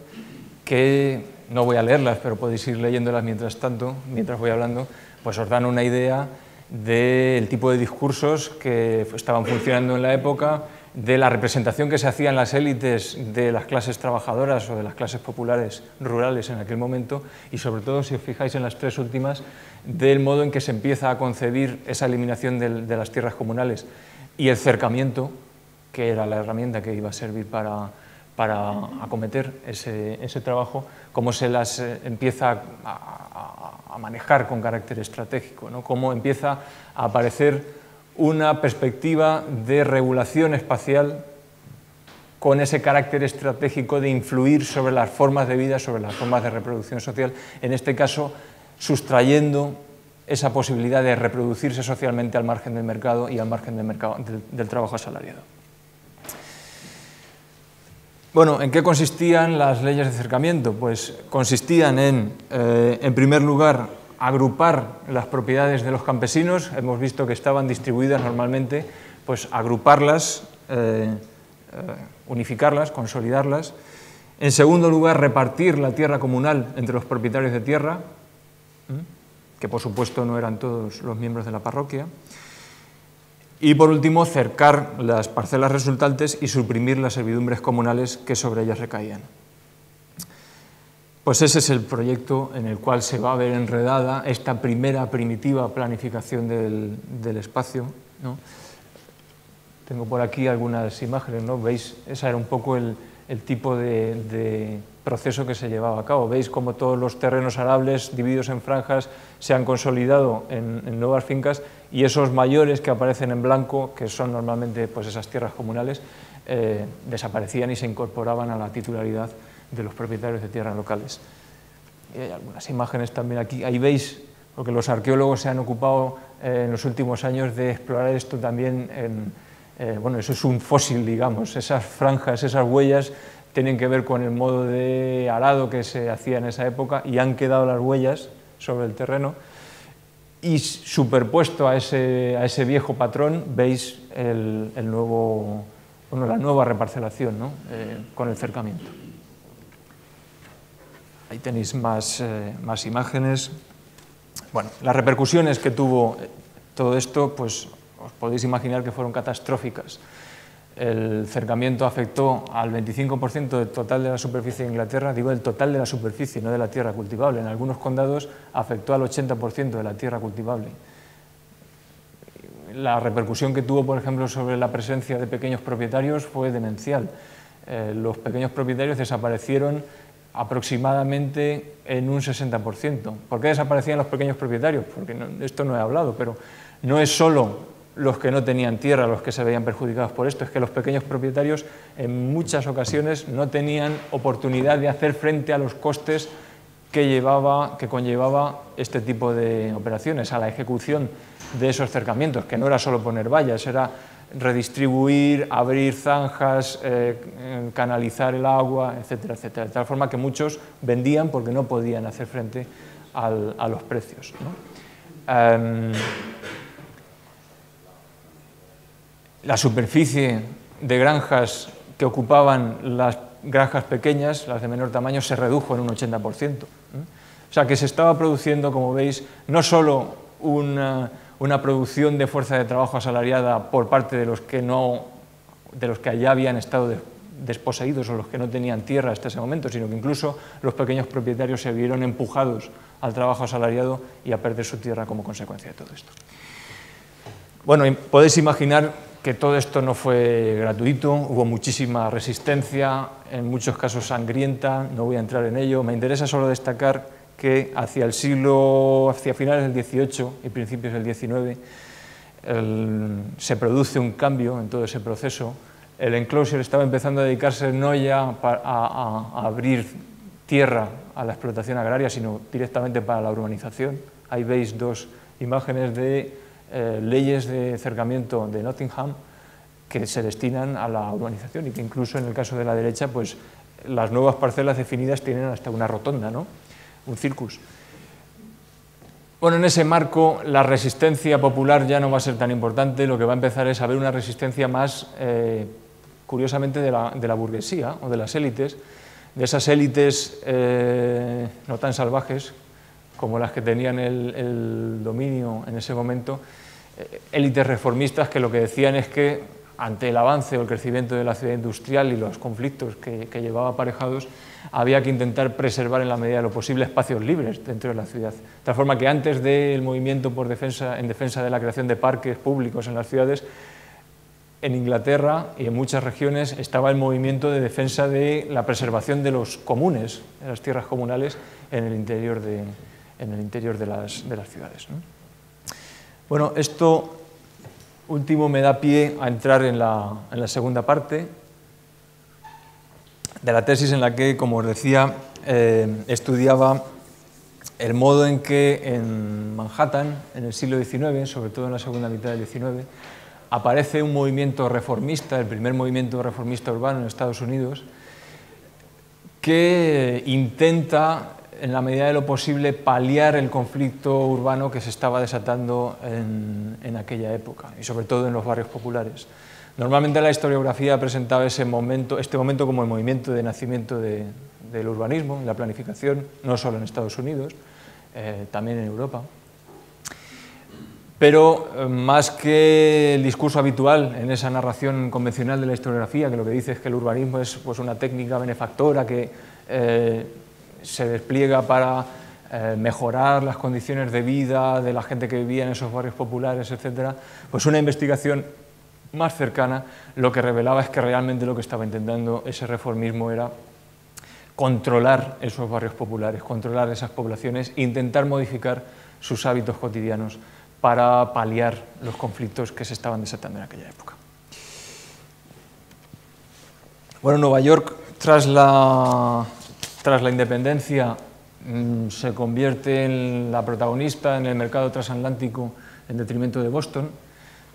que no voy a leerlas, pero podéis ir leyéndolas mientras tanto, mientras voy hablando, pues os dan una idea del tipo de discursos que estaban funcionando en la época, de la representación que se hacía en las élites de las clases trabajadoras o de las clases populares rurales en aquel momento y sobre todo, si os fijáis en las tres últimas, del modo en que se empieza a concebir esa eliminación de las tierras comunales y el cercamiento, que era la herramienta que iba a servir para acometer ese trabajo, cómo se las empieza a manejar con carácter estratégico, ¿no? Cómo empieza a aparecer una perspectiva de regulación espacial con ese carácter estratégico de influir sobre las formas de vida, sobre las formas de reproducción social, en este caso sustrayendo esa posibilidad de reproducirse socialmente al margen del mercado y al margen del trabajo asalariado. Bueno, ¿en qué consistían las leyes de cercamiento? Pues consistían en primer lugar, agrupar las propiedades de los campesinos. Hemos visto que estaban distribuidas normalmente, pues agruparlas, unificarlas, consolidarlas. En segundo lugar, repartir la tierra comunal entre los propietarios de tierra, que por supuesto no eran todos los miembros de la parroquia. Y por último, cercar las parcelas resultantes y suprimir las servidumbres comunales que sobre ellas recaían. Pues ese es el proyecto en el cual se va a ver enredada esta primera primitiva planificación del espacio, ¿no? Tengo por aquí algunas imágenes, ¿no? Veis, ese era un poco el tipo de proceso que se llevaba a cabo. Veis cómo todos los terrenos arables divididos en franjas se han consolidado en nuevas fincas y esos mayores que aparecen en blanco, que son normalmente pues, esas tierras comunales, desaparecían y se incorporaban a la titularidad de los propietarios de tierras locales. Y hay algunas imágenes también aquí. Ahí veis, porque los arqueólogos se han ocupado en los últimos años de explorar esto también. Bueno, eso es un fósil, digamos. Esas franjas, esas huellas, tienen que ver con el modo de arado que se hacía en esa época y han quedado las huellas sobre el terreno. Y superpuesto a ese viejo patrón, veis la nueva reparcelación, ¿no? Con el cercamiento. Ahí tenéis más imágenes. Bueno, las repercusiones que tuvo todo esto, pues os podéis imaginar que fueron catastróficas. El cercamiento afectó al 25% del total de la superficie de Inglaterra, digo el total de la superficie, no de la tierra cultivable. En algunos condados afectó al 80% de la tierra cultivable. La repercusión que tuvo, por ejemplo, sobre la presencia de pequeños propietarios fue demencial. Los pequeños propietarios desaparecieron aproximadamente en un 60%. ¿Por qué desaparecían los pequeños propietarios? Porque esto no he hablado, pero no es solo los que no tenían tierra los que se veían perjudicados por esto, es que los pequeños propietarios en muchas ocasiones no tenían oportunidad de hacer frente a los costes que conllevaba este tipo de operaciones, a la ejecución de esos cercamientos, que no era solo poner vallas, era redistribuir, abrir zanjas, canalizar el agua, etcétera, etcétera, de tal forma que muchos vendían porque no podían hacer frente a los precios, ¿no? La superficie de granjas que ocupaban las granjas pequeñas, las de menor tamaño, se redujo en un 80%. O sea que se estaba produciendo, como veis, no solo una producción de fuerza de trabajo asalariada por parte de los que ya habían estado desposeídos o los que no tenían tierra hasta ese momento, sino que incluso los pequeños propietarios se vieron empujados al trabajo asalariado y a perder su tierra como consecuencia de todo esto. Bueno, podéis imaginar que todo esto no fue gratuito, hubo muchísima resistencia, en muchos casos sangrienta, no voy a entrar en ello. Me interesa solo destacar que hacia finales del XVIII y principios del XIX, se produce un cambio en todo ese proceso. El enclosure estaba empezando a dedicarse no ya a abrir tierra a la explotación agraria, sino directamente para la urbanización. Ahí veis dos imágenes de leyes de cercamiento de Nottingham que se destinan a la urbanización y que incluso en el caso de la derecha, pues las nuevas parcelas definidas tienen hasta una rotonda, ¿no? Un circus. Bueno, en ese marco la resistencia popular ya no va a ser tan importante, lo que va a empezar es a haber una resistencia más, curiosamente, de la burguesía o de las élites, de esas élites no tan salvajes como las que tenían el dominio en ese momento, élites reformistas que lo que decían es que ante el avance o el crecimiento de la ciudad industrial y los conflictos que llevaba aparejados, había que intentar preservar en la medida de lo posible espacios libres dentro de la ciudad. De tal forma que antes del movimiento en defensa de la creación de parques públicos en las ciudades, en Inglaterra y en muchas regiones estaba el movimiento de defensa de la preservación de los comunes, de las tierras comunales en el interior de las ciudades, ¿no? Bueno, esto último me da pie a entrar en la segunda parte de la tesis, en la que, como os decía, estudiaba el modo en que en Manhattan, en el siglo XIX, sobre todo en la segunda mitad del XIX, aparece un movimiento reformista, el primer movimiento reformista urbano en Estados Unidos, que intenta, en la medida de lo posible, paliar el conflicto urbano que se estaba desatando en aquella época, y sobre todo en los barrios populares. Normalmente la historiografía presentaba este momento como el movimiento de nacimiento del urbanismo, la planificación, no solo en Estados Unidos, también en Europa. Pero más que el discurso habitual en esa narración convencional de la historiografía, que lo que dice es que el urbanismo es pues, una técnica benefactora que se despliega para mejorar las condiciones de vida de la gente que vivía en esos barrios populares, etc., pues una investigación más cercana lo que revelaba es que realmente lo que estaba intentando ese reformismo era controlar esos barrios populares, controlar esas poblaciones e intentar modificar sus hábitos cotidianos para paliar los conflictos que se estaban desatando en aquella época. Bueno, Nueva York, tras la independencia, se convierte en la protagonista en el mercado transatlántico en detrimento de Boston.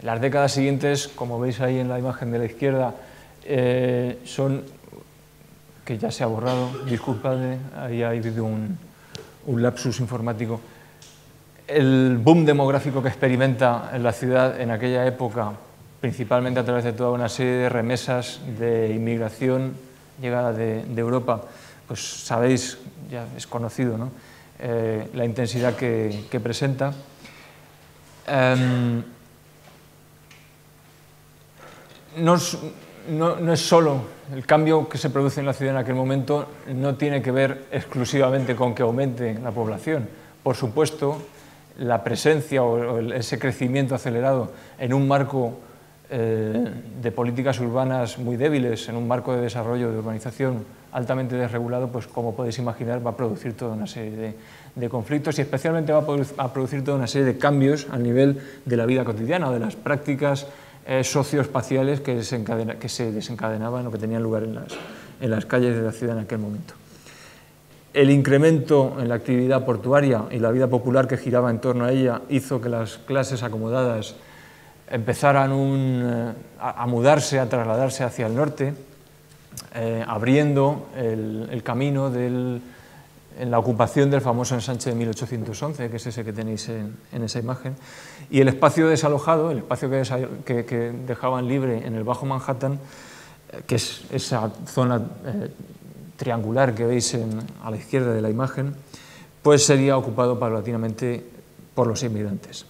Las décadas siguientes, como veis ahí en la imagen de la izquierda, son, que ya se ha borrado, disculpadme, ahí ha habido un lapsus informático. El boom demográfico que experimenta en la ciudad en aquella época, principalmente a través de toda una serie de remesas de inmigración llegada de Europa, pues sabéis, ya es conocido, ¿no? La intensidad que presenta. No es solo el cambio que se produce en la ciudad en aquel momento, no tiene que ver exclusivamente con que aumente la población. Por supuesto, la presencia o ese crecimiento acelerado en un marco de políticas urbanas muy débiles, en un marco de desarrollo de urbanización altamente desregulado, pues como podéis imaginar va a producir toda una serie de conflictos y especialmente va a producir toda una serie de cambios a nivel de la vida cotidiana, de las prácticas socioespaciales que se desencadenaban o que tenían lugar en las calles de la ciudad en aquel momento. El incremento en la actividad portuaria y la vida popular que giraba en torno a ella hizo que las clases acomodadas empezaran a mudarse, a trasladarse hacia el norte, abriendo el camino en la ocupación del famoso ensanche de 1811, que es ese que tenéis en esa imagen, y el espacio desalojado, el espacio que dejaban libre en el Bajo Manhattan, que es esa zona triangular que veis a la izquierda de la imagen, pues sería ocupado paulatinamente por los inmigrantes.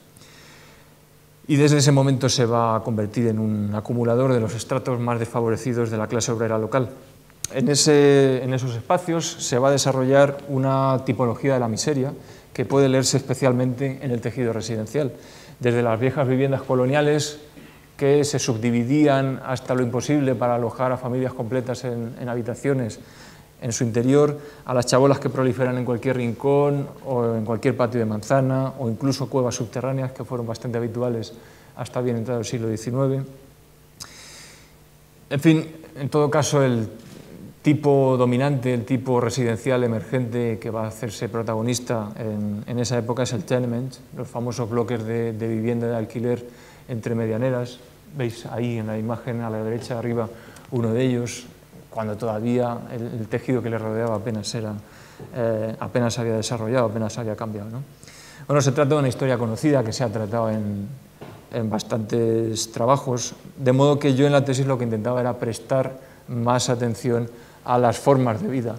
Y desde ese momento se va a convertir en un acumulador de los estratos más desfavorecidos de la clase obrera local. En esos espacios se va a desarrollar una tipología de la miseria que puede leerse especialmente en el tejido residencial, desde las viejas viviendas coloniales que se subdividían hasta lo imposible para alojar a familias completas en habitaciones en su interior, a las chabolas que proliferan en cualquier rincón o en cualquier patio de manzana, o incluso cuevas subterráneas, que fueron bastante habituales hasta bien entrado el siglo XIX. En fin, en todo caso, el tipo dominante, el tipo residencial emergente que va a hacerse protagonista en esa época es el tenement, los famosos bloques de vivienda de alquiler entre medianeras. Veis ahí en la imagen a la derecha arriba uno de ellos, cuando todavía el tejido que le rodeaba apenas se había desarrollado, apenas había cambiado, ¿no? Bueno, se trata de una historia conocida que se ha tratado en bastantes trabajos, de modo que yo en la tesis lo que intentaba era prestar más atención a las formas de vida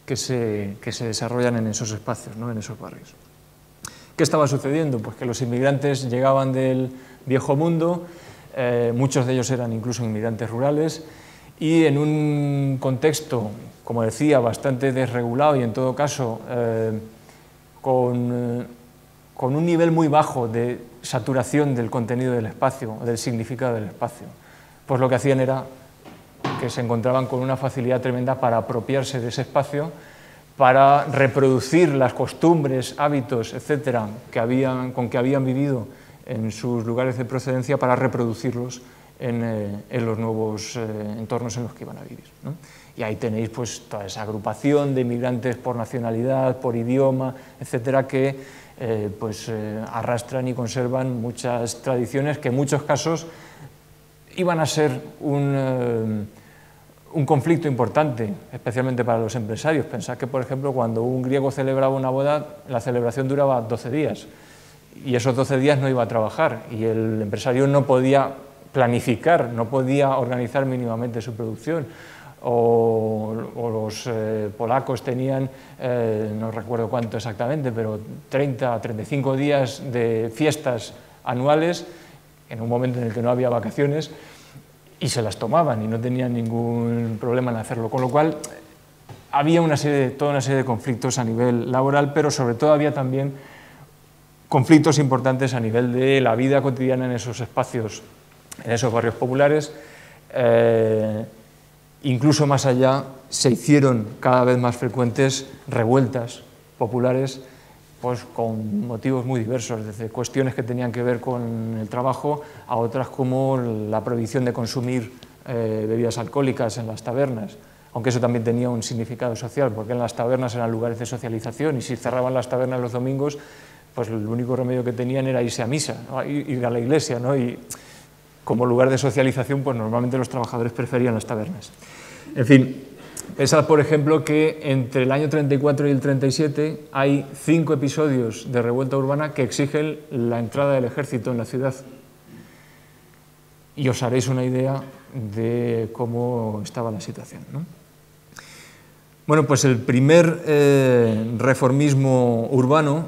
que se desarrollan en esos espacios, ¿no? En esos barrios. ¿Qué estaba sucediendo? Pues que los inmigrantes llegaban del viejo mundo, muchos de ellos eran incluso inmigrantes rurales, y en un contexto, como decía, bastante desregulado y en todo caso con un nivel muy bajo de saturación del contenido del espacio, o del significado del espacio, pues lo que hacían era que se encontraban con una facilidad tremenda para apropiarse de ese espacio, para reproducir las costumbres, hábitos, etcétera, con que habían vivido en sus lugares de procedencia, para reproducirlos en los nuevos entornos en los que iban a vivir, ¿no? Y ahí tenéis pues toda esa agrupación de inmigrantes por nacionalidad, por idioma, etcétera, que arrastran y conservan muchas tradiciones que en muchos casos iban a ser un conflicto importante, especialmente para los empresarios. Pensad que, por ejemplo, cuando un griego celebraba una boda, la celebración duraba 12 días, y esos 12 días no iba a trabajar, y el empresario no podía planificar, no podía organizar mínimamente su producción. O los polacos tenían, no recuerdo cuánto exactamente, pero 30 a 35 días de fiestas anuales, en un momento en el que no había vacaciones, y se las tomaban y no tenían ningún problema en hacerlo, con lo cual había toda una serie de conflictos a nivel laboral, pero sobre todo había también conflictos importantes a nivel de la vida cotidiana en esos espacios, en esos barrios populares. Incluso más allá, se hicieron cada vez más frecuentes revueltas populares, pues con motivos muy diversos, desde cuestiones que tenían que ver con el trabajo a otras como la prohibición de consumir bebidas alcohólicas en las tabernas, aunque eso también tenía un significado social, porque en las tabernas eran lugares de socialización, y si cerraban las tabernas los domingos, pues el único remedio que tenían era irse a misa, ¿no? Ir a la iglesia, ¿no? Y como lugar de socialización, pues normalmente los trabajadores preferían las tabernas. En fin, pensad, por ejemplo, que entre el año 34 y el 37 hay 5 episodios de revuelta urbana que exigen la entrada del ejército en la ciudad. Y os haréis una idea de cómo estaba la situación, ¿no? Bueno, pues el primer reformismo urbano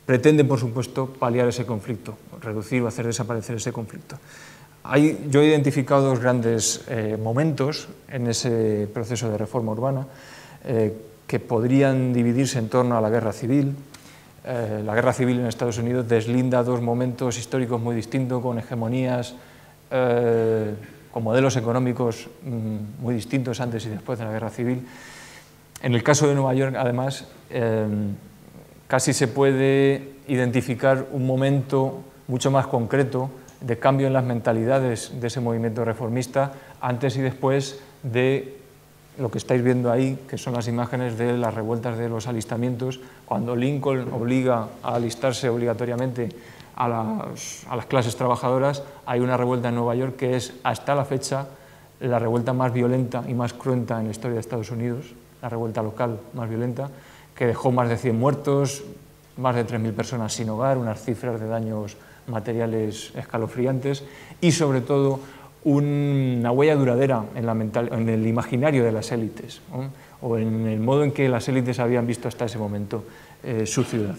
pretende, por supuesto, paliar ese conflicto, reducir o hacer desaparecer ese conflicto. Yo he identificado 2 grandes momentos en ese proceso de reforma urbana que podrían dividirse en torno a la guerra civil. La guerra civil en Estados Unidos deslinda 2 momentos históricos muy distintos, con hegemonías, con modelos económicos muy distintos antes y después de la guerra civil. En el caso de Nueva York, además, casi se puede identificar un momento mucho más concreto de cambio en las mentalidades de ese movimiento reformista antes y después de lo que estáis viendo ahí, que son las imágenes de las revueltas de los alistamientos, cuando Lincoln obliga a alistarse obligatoriamente a las clases trabajadoras. Hay una revuelta en Nueva York que es, hasta la fecha, la revuelta más violenta y más cruenta en la historia de Estados Unidos, la revuelta local más violenta, que dejó más de 100 muertos, más de 3.000 personas sin hogar, unas cifras de daños materiales escalofriantes y, sobre todo, una huella duradera en el imaginario de las élites, ¿no? O en el modo en que las élites habían visto hasta ese momento su ciudad.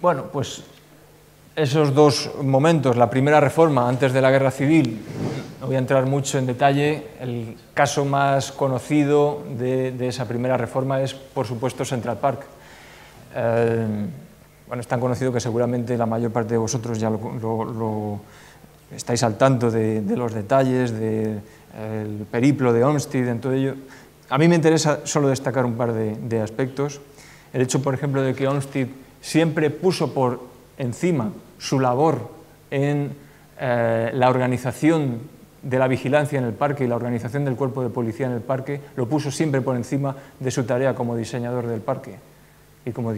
Bueno, pues esos 2 momentos, la primera reforma antes de la guerra civil, no voy a entrar mucho en detalle. El caso más conocido de esa primera reforma es, por supuesto, Central Park. bueno, es tan conocido que seguramente la mayor parte de vosotros ya lo estáis al tanto de los detalles, del periplo de Olmsted, en todo ello. A mí me interesa solo destacar un par de aspectos. El hecho, por ejemplo, de que Olmsted siempre puso por encima su labor en la organización de la vigilancia en el parque y la organización del cuerpo de policía en el parque, lo puso siempre por encima de su tarea como diseñador del parque y como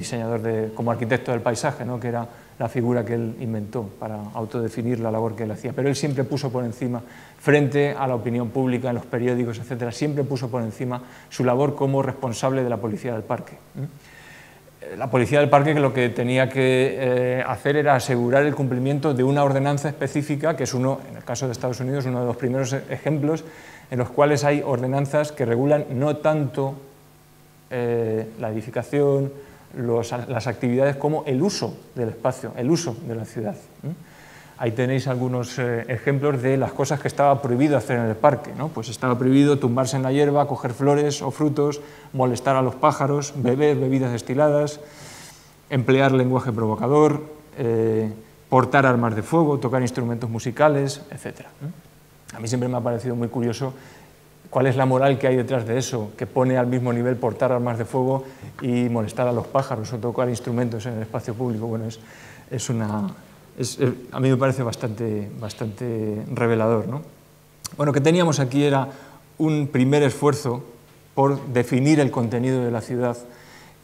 como arquitecto del paisaje, ¿no?, que era la figura que él inventó para autodefinir la labor que él hacía. Pero él siempre puso por encima, frente a la opinión pública, en los periódicos, etcétera, siempre puso por encima su labor como responsable de la policía del parque. La policía del parque, que lo que tenía que hacer era asegurar el cumplimiento de una ordenanza específica, que es en el caso de Estados Unidos, uno de los primeros ejemplos en los cuales hay ordenanzas que regulan no tanto la edificación, las actividades, como el uso del espacio, el uso de la ciudad. Ahí tenéis algunos ejemplos de las cosas que estaba prohibido hacer en el parque, ¿no? Pues estaba prohibido tumbarse en la hierba, coger flores o frutos, molestar a los pájaros, beber bebidas destiladas, emplear lenguaje provocador, portar armas de fuego, tocar instrumentos musicales, etc. A mí siempre me ha parecido muy curioso cuál es la moral que hay detrás de eso, que pone al mismo nivel portar armas de fuego y molestar a los pájaros o tocar instrumentos en el espacio público. Bueno, a mí me parece bastante revelador, ¿no? Bueno, que teníamos aquí era un primer esfuerzo por definir el contenido de la ciudad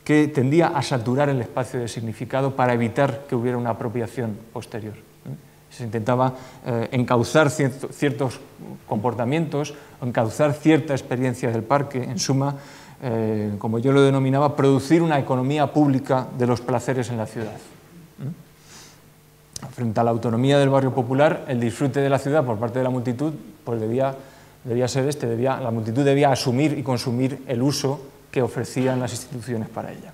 que tendía a saturar el espacio de significado para evitar que hubiera una apropiación posterior. Se intentaba encauzar ciertos comportamientos, encauzar cierta experiencia del parque, en suma, como yo lo denominaba, producir una economía pública de los placeres en la ciudad. Frente a la autonomía del barrio popular, el disfrute de la ciudad por parte de la multitud pues debía ser la multitud debía asumir y consumir el uso que ofrecían las instituciones para ella.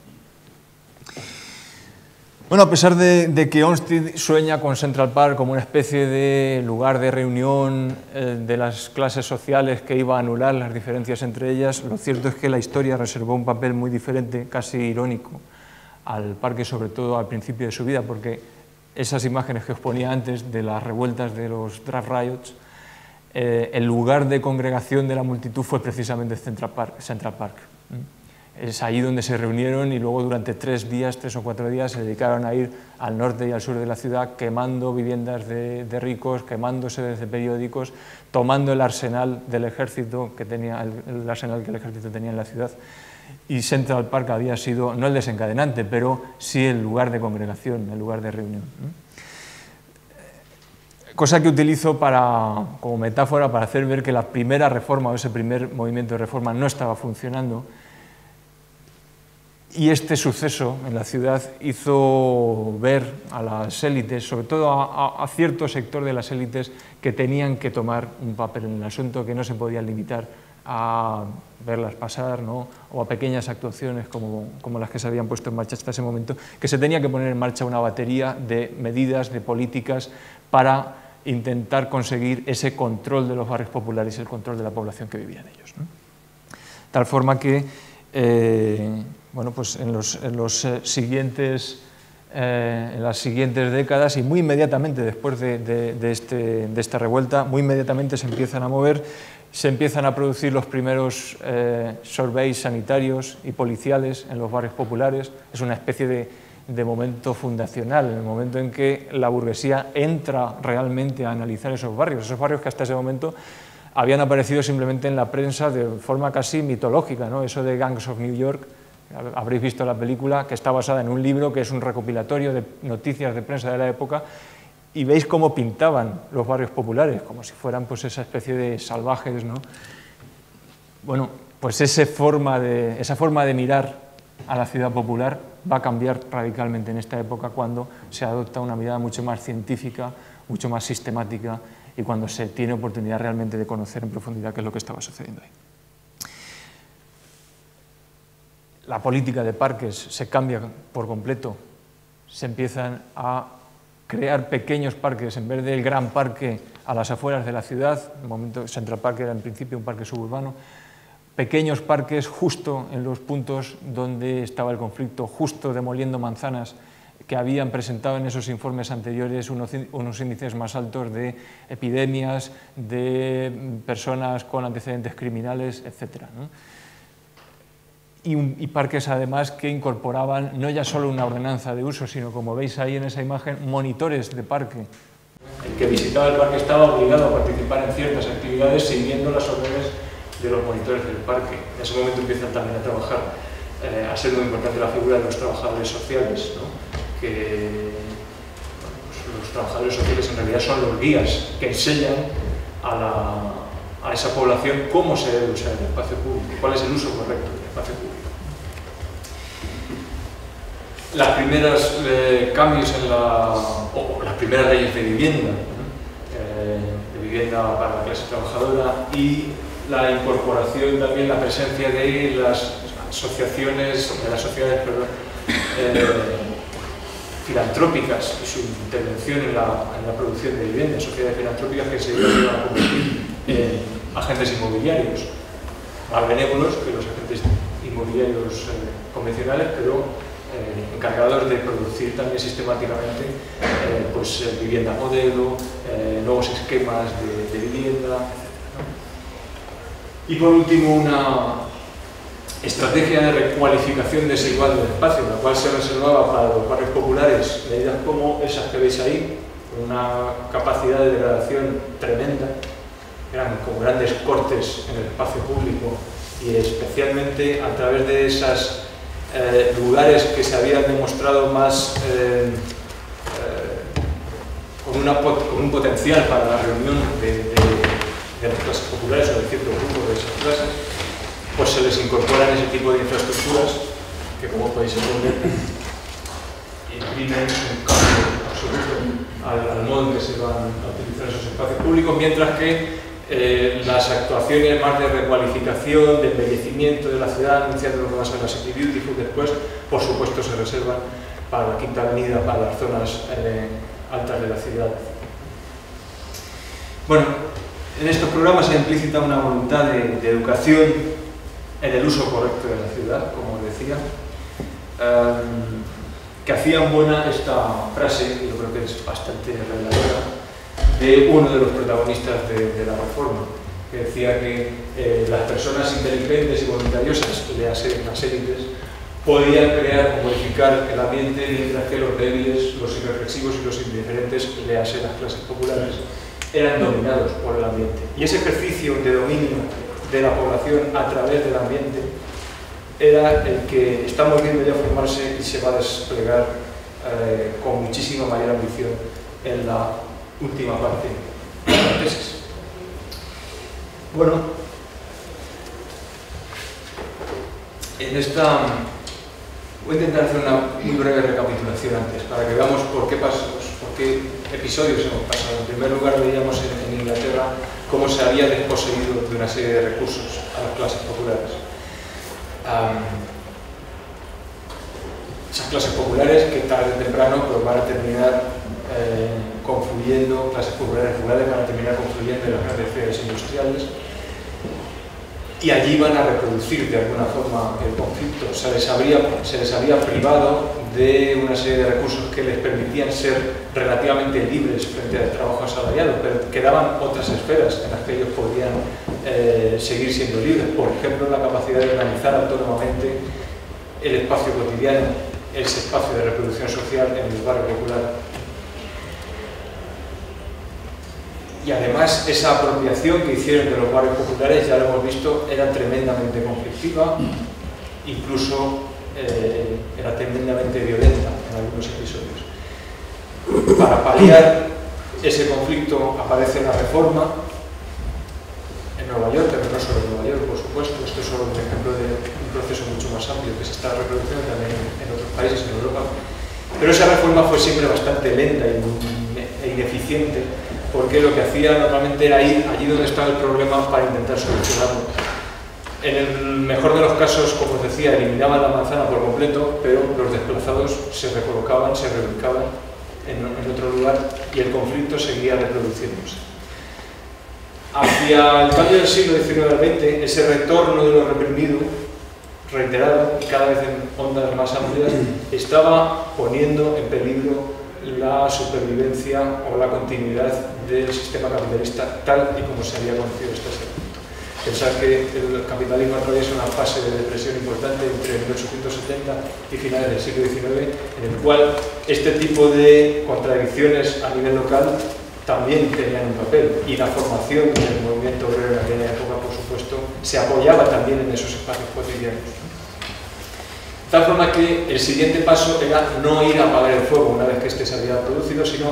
Bueno, a pesar de que Olmsted sueña con Central Park como una especie de lugar de reunión de las clases sociales que iba a anular las diferencias entre ellas, lo cierto es que la historia reservó un papel muy diferente, casi irónico, al parque, sobre todo al principio de su vida, porque esas imágenes que os ponía antes de las revueltas de los draft riots, el lugar de congregación de la multitud fue precisamente Central Park. Es ahí donde se reunieron y luego durante 3 o 4 días se dedicaron a ir al norte y al sur de la ciudad quemando viviendas de ricos, quemando sedes de periódicos, tomando el arsenal del ejército que tenía, el arsenal que el ejército tenía en la ciudad. Y Central Park había sido, no el desencadenante, pero sí el lugar de congregación, el lugar de reunión. Cosa que utilizo como metáfora para hacer ver que la primera reforma o ese primer movimiento de reforma no estaba funcionando. Y este suceso en la ciudad hizo ver a las élites, sobre todo a cierto sector de las élites, que tenían que tomar un papel en el asunto, que no se podían limitar a verlas pasar, ¿no?, o a pequeñas actuaciones como las que se habían puesto en marcha hasta ese momento, que se tenía que poner en marcha una batería de medidas, de políticas para intentar conseguir ese control de los barrios populares y el control de la población que vivía en ellos, ¿no? Tal forma que bueno, pues en las siguientes décadas y muy inmediatamente después de esta revuelta, muy inmediatamente se empiezan a mover, se empiezan a producir los primeros surveys sanitarios y policiales en los barrios populares. Es una especie de momento fundacional, en el momento en que la burguesía entra realmente a analizar esos barrios que hasta ese momento habían aparecido simplemente en la prensa de forma casi mitológica, ¿no? Eso de Gangs of New York, habréis visto la película, que está basada en un libro que es un recopilatorio de noticias de prensa de la época, y veis cómo pintaban los barrios populares, como si fueran pues esa especie de salvajes, ¿no? Bueno, pues esa forma de mirar a la ciudad popular va a cambiar radicalmente en esta época, cuando se adopta una mirada mucho más científica, mucho más sistemática, y cuando se tiene oportunidad realmente de conocer en profundidad qué es lo que estaba sucediendo ahí. La política de parques se cambia por completo, se empiezan a crear pequeños parques en vez del gran parque a las afueras de la ciudad. En el momento Central Park era en principio un parque suburbano, pequeños parques justo en los puntos donde estaba el conflicto, justo demoliendo manzanas que habían presentado en esos informes anteriores unos índices más altos de epidemias, de personas con antecedentes criminales, etc., ¿no? Y parques, además, que incorporaban no ya solo una ordenanza de uso, sino, como veis ahí en esa imagen, monitores de parque. El que visitaba el parque estaba obligado a participar en ciertas actividades siguiendo las órdenes de los monitores del parque. En ese momento empiezan también a trabajar, a ser muy importante la figura de los trabajadores sociales, ¿no? Que pues los trabajadores sociales en realidad son los guías que enseñan a esa población cómo se debe usar el espacio público, cuál es el uso correcto del espacio público. Los primeros cambios o las primeras leyes de vivienda, para la clase trabajadora, y la incorporación también, la presencia de las asociaciones, de las sociedades filantrópicas y su intervención en la producción de viviendas, sociedades filantrópicas que se iban a convertir en agentes inmobiliarios, más benévolos que los agentes inmobiliarios convencionales, pero encargados de producir también sistemáticamente pues, vivienda modelo, nuevos esquemas de vivienda, etc., ¿no? Y por último, una estrategia de recualificación desigual del espacio, la cual se reservaba para los barrios populares medidas como esas que veis ahí, con una capacidad de degradación tremenda, eran como grandes cortes en el espacio público, y especialmente a través de esos lugares que se habían demostrado más con un potencial para la reunión de las clases populares o de ciertos grupos de esas clases, pues se les incorporan ese tipo de infraestructuras que, como podéis entender, imprimen un cambio absoluto al modo en que se van a utilizar esos espacios públicos, mientras que las actuaciones más de recualificación, de embellecimiento de la ciudad, anunciando lo que va a ser la City Beautiful después, por supuesto se reservan para la Quinta Avenida, para las zonas altas de la ciudad. Bueno, en estos programas se implícita una voluntad de educación en el uso correcto de la ciudad, como decía, que hacían buena esta frase, y yo creo que es bastante reveladora, de uno de los protagonistas de la reforma, que decía que las personas inteligentes y voluntariosas, léase las élites, podían crear o modificar el ambiente, mientras que los débiles, los irreflexivos y los indiferentes, léase las clases populares, eran dominados por el ambiente. Y ese ejercicio de dominio de la población a través del ambiente era el que estamos viendo ya formarse y se va a desplegar con muchísima mayor ambición en la última parte de la tesis. Bueno, en esta voy a intentar hacer una muy breve recapitulación antes, para que veamos por qué pasamos, por qué episodios hemos pasado. En primer lugar, veíamos en Inglaterra cómo se había desposeído de una serie de recursos a las clases populares. Esas clases populares que tarde o temprano pues, van a terminar confluyendo, clases populares rurales van a terminar confluyendo en las grandes ciudades industriales, y allí van a reproducir de alguna forma el conflicto. Se les había privado de una serie de recursos que les permitían ser relativamente libres frente al trabajo asalariado, pero quedaban otras esferas en las que ellos podían seguir siendo libres. Por ejemplo, la capacidad de organizar autónomamente el espacio cotidiano, ese espacio de reproducción social en el barrio popular. Y además esa apropiación que hicieron de los barrios populares, ya lo hemos visto, era tremendamente conflictiva, incluso era tremendamente violenta en algunos episodios. Para paliar ese conflicto aparece la reforma en Nueva York, pero no solo en Nueva York, por supuesto. Esto es solo un ejemplo de un proceso mucho más amplio que se está reproduciendo también en otros países, en Europa. Pero esa reforma fue siempre bastante lenta e ineficiente, porque lo que hacía normalmente era ir allí donde estaba el problema para intentar solucionarlo. En el mejor de los casos, como os decía, eliminaban la manzana por completo, pero los desplazados se recolocaban, se reubicaban en otro lugar y el conflicto seguía reproduciéndose. Hacia el cambio del siglo XIX al XX, ese retorno de lo reprimido reiterado y cada vez en ondas más amplias, estaba poniendo en peligro la supervivencia o la continuidad del sistema capitalista tal y como se había conocido hasta ese momento. Pensar que el capitalismo atraviesa una fase de depresión importante entre 1870 y finales del siglo XIX, en el cual este tipo de contradicciones a nivel local también tenían un papel, y la formación del movimiento obrero en aquella época, por supuesto, se apoyaba también en esos espacios cotidianos. De tal forma que el siguiente paso era no ir a apagar el fuego una vez que éste se había producido, sino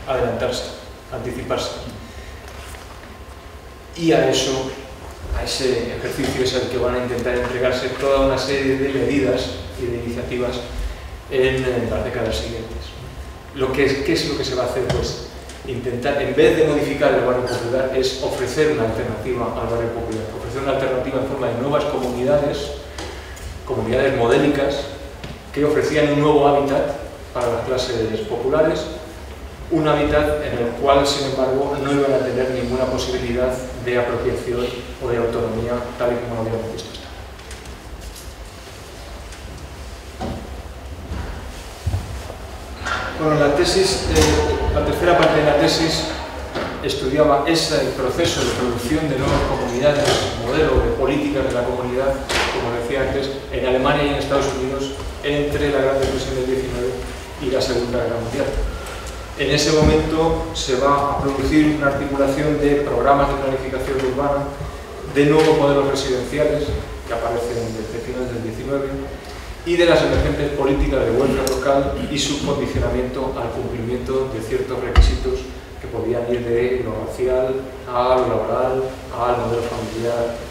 adelantarse, anticiparse. Y a eso, a ese ejercicio es el que van a intentar entregarse toda una serie de medidas y de iniciativas en las décadas siguientes. ¿Qué es lo que se va a hacer? Pues intentar, en vez de modificar el barrio popular, es ofrecer una alternativa al barrio popular, ofrecer una alternativa en forma de nuevas comunidades modélicas que ofrecían un nuevo hábitat para las clases populares, un hábitat en el cual, sin embargo, no iban a tener ninguna posibilidad de apropiación o de autonomía tal y como lo habíamos visto hasta ahora. Bueno, la tercera parte de la tesis estudiaba ese proceso de producción de nuevas comunidades, modelo de políticas de la comunidad, como decía antes, en Alemania y en Estados Unidos, entre la Gran Depresión del 19 y la Segunda Guerra Mundial. En ese momento se va a producir una articulación de programas de planificación urbana, de nuevos modelos residenciales que aparecen desde finales del 19 y de las emergentes políticas de welfare local y su condicionamiento al cumplimiento de ciertos requisitos que podían ir de lo racial a lo laboral, al modelo familiar, etc.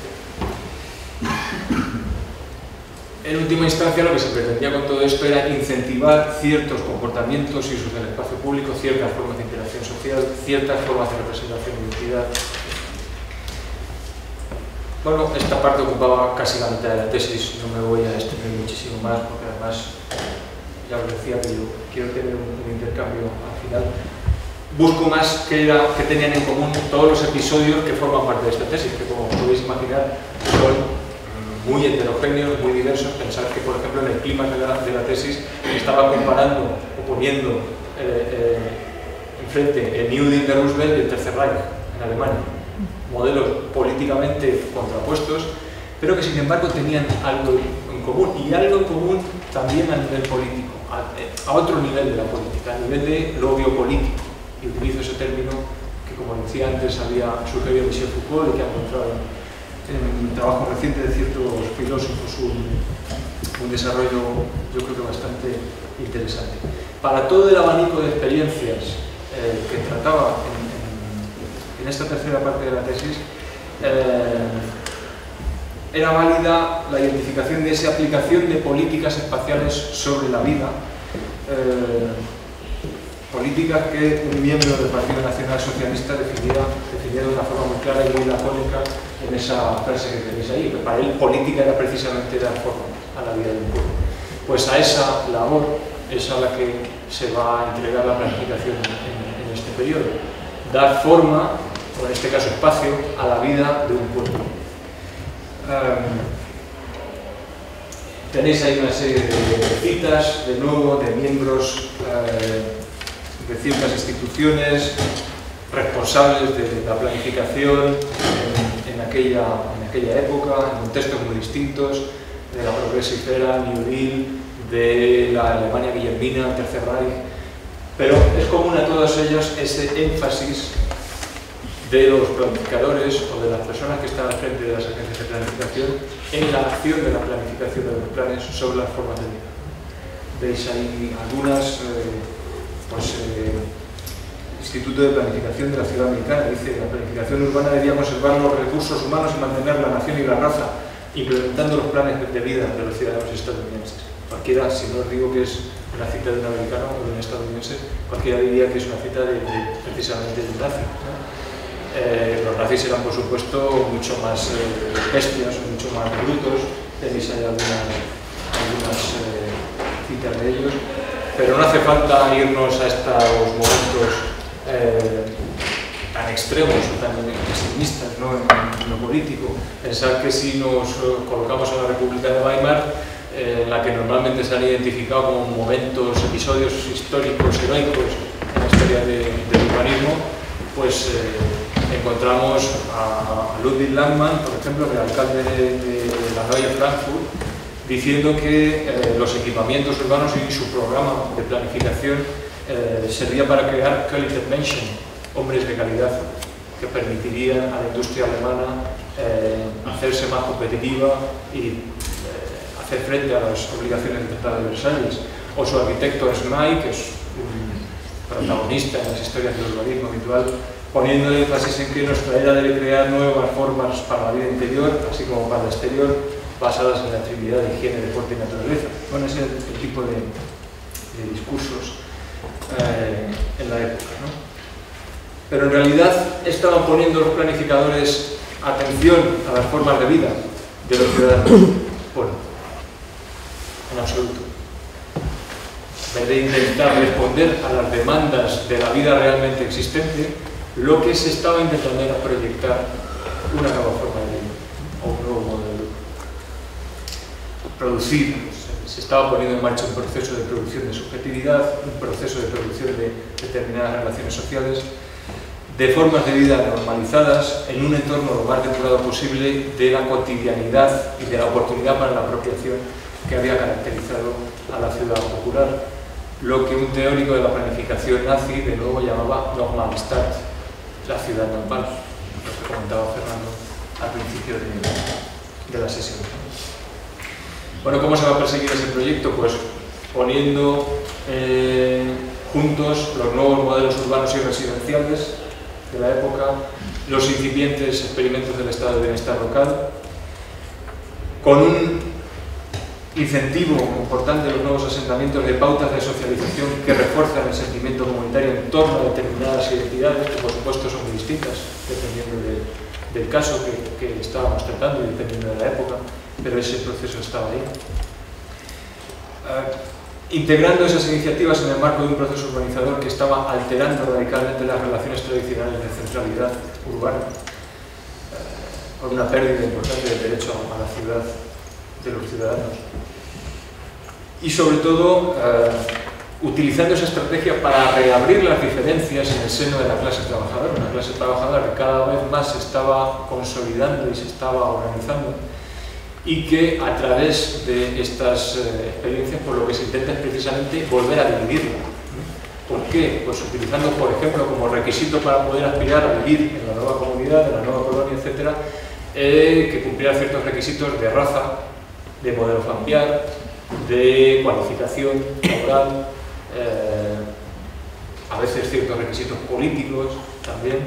En última instancia, lo que se pretendía con todo esto era incentivar ciertos comportamientos y usos del espacio público, ciertas formas de interacción social, ciertas formas de representación de identidad. Bueno, esta parte ocupaba casi la mitad de la tesis, no me voy a extender muchísimo más, porque además ya os decía que yo quiero tener un intercambio al final. Busco más que tenían en común todos los episodios que forman parte de esta tesis, que como podéis imaginar son muy heterogéneos, muy diversos. Pensar que, por ejemplo, en el clima de la tesis estaba comparando o poniendo enfrente el New Deal de Roosevelt y el Tercer Reich en Alemania. Modelos políticamente contrapuestos, pero que sin embargo tenían algo en común, y algo en común también a nivel político, a otro nivel de la política, a nivel de lo biopolítico. Y utilizo ese término que, como decía antes, había sugerido Michel Foucault y que ha encontrado en un trabajo reciente de ciertos filósofos un desarrollo, yo creo que bastante interesante. Para todo el abanico de experiencias que trataba en esta tercera parte de la tesis, era válida la identificación de esa aplicación de políticas espaciales sobre la vida, políticas que un miembro del Partido Nacional Socialista definía de una forma muy clara y muy lacónica en esa frase que tenéis ahí, que para él política era precisamente dar forma a la vida del pueblo. Pues a esa labor es a la que se va a entregar la planificación en este periodo. Dar forma, o en este caso espacio, a la vida de un pueblo. Tenéis ahí una serie de citas, de nuevo, de miembros de ciertas instituciones responsables de la planificación en aquella época, en contextos muy distintos, de la progresifera, New Deal, de la Alemania guillermina, el Tercer Reich, pero es común a todos ellos ese énfasis de los planificadores o de las personas que están al frente de las agencias de planificación en la acción de la planificación de los planes sobre las formas de vida. Veis ahí algunas, Instituto de Planificación de la Ciudad Americana dice: la planificación urbana debía conservar los recursos humanos y mantener la nación y la raza, implementando los planes de vida de los ciudadanos estadounidenses. Cualquiera, si no os digo que es una cita de un americano o de un estadounidense, cualquiera diría que es una cita precisamente de un nazi, ¿no? Los nazis eran, por supuesto, mucho más bestias, mucho más brutos. Tenéis ahí algunas citas de ellos, pero no hace falta irnos a estos momentos tan extremos o tan pesimistas, ¿no?, en lo político. Pensar que si nos colocamos en la República de Weimar, en la que normalmente se han identificado como momentos, episodios históricos heroicos en la historia del urbanismo, pues encontramos a Ludwig Langmann, por ejemplo, el alcalde de la Neue Frankfurt, diciendo que los equipamientos urbanos y su programa de planificación servía para crear Qualitätsmenschen, hombres de calidad, que permitirían a la industria alemana hacerse más competitiva y hacer frente a las obligaciones del Tratado de Versalles. O su arquitecto Esmay, que es un protagonista en las historias del urbanismo habitual, poniendo énfasis en que nuestra era debe crear nuevas formas para la vida interior, así como para la exterior, basadas en la Trinidad de higiene, deporte y naturaleza. Bueno, ese es el tipo de discursos en la época, ¿no? Pero en realidad estaban poniendo los planificadores atención a las formas de vida de los ciudadanos. Bueno, en absoluto. En vez de intentar responder a las demandas de la vida realmente existente, lo que se estaba intentando era proyectar una nueva forma de vida o un nuevo modelo. Producir, se estaba poniendo en marcha un proceso de producción de subjetividad, un proceso de producción de determinadas relaciones sociales, de formas de vida normalizadas en un entorno lo más depurado posible de la cotidianidad y de la oportunidad para la apropiación que había caracterizado a la ciudad popular, lo que un teórico de la planificación nazi de nuevo llamaba Normalstadt, la ciudad normal, lo que comentaba Fernando al principio de la sesión. Bueno, ¿cómo se va a perseguir ese proyecto? Pues poniendo juntos los nuevos modelos urbanos y residenciales de la época, los incipientes experimentos del estado de bienestar local, con un incentivo importante de los nuevos asentamientos de pautas de socialización que refuerzan el sentimiento comunitario en torno a determinadas identidades, que por supuesto son muy distintas dependiendo del caso que estábamos tratando y dependiendo de la época, pero ese proceso estaba ahí. Integrando esas iniciativas en el marco de un proceso urbanizador que estaba alterando radicalmente las relaciones tradicionales de centralidad urbana, por una pérdida importante del derecho a la ciudad de los ciudadanos. Y sobre todo, utilizando esa estrategia para reabrir las diferencias en el seno de la clase trabajadora, una clase trabajadora que cada vez más se estaba consolidando y se estaba organizando, y que a través de estas experiencias, por lo que se intenta es precisamente volver a dividirla. ¿Por qué? Pues utilizando, por ejemplo, como requisito para poder aspirar a vivir en la nueva comunidad, en la nueva colonia, etc., que cumpliera ciertos requisitos de raza, de modelo familiar, de cualificación laboral, a veces ciertos requisitos políticos también.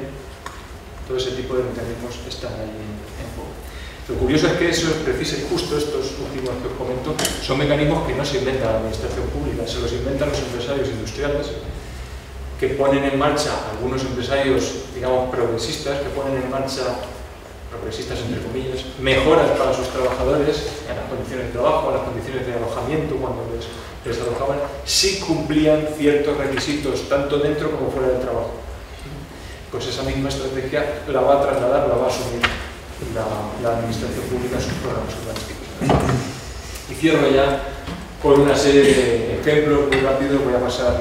Todo ese tipo de mecanismos están ahí en juego. Lo curioso es que eso es preciso, y justo estos últimos que os comento, son mecanismos que no se inventa la administración pública, se los inventan los empresarios industriales, que ponen en marcha, algunos empresarios, digamos, progresistas, que ponen en marcha, progresistas entre comillas, mejoras para sus trabajadores en las condiciones de trabajo, en las condiciones de alojamiento, cuando les alojaban, si cumplían ciertos requisitos, tanto dentro como fuera del trabajo. Pues esa misma estrategia la va a trasladar, la va a asumir la administración pública en sus programas urbanísticos. Y cierro ya con una serie de ejemplos muy rápidos, voy a pasar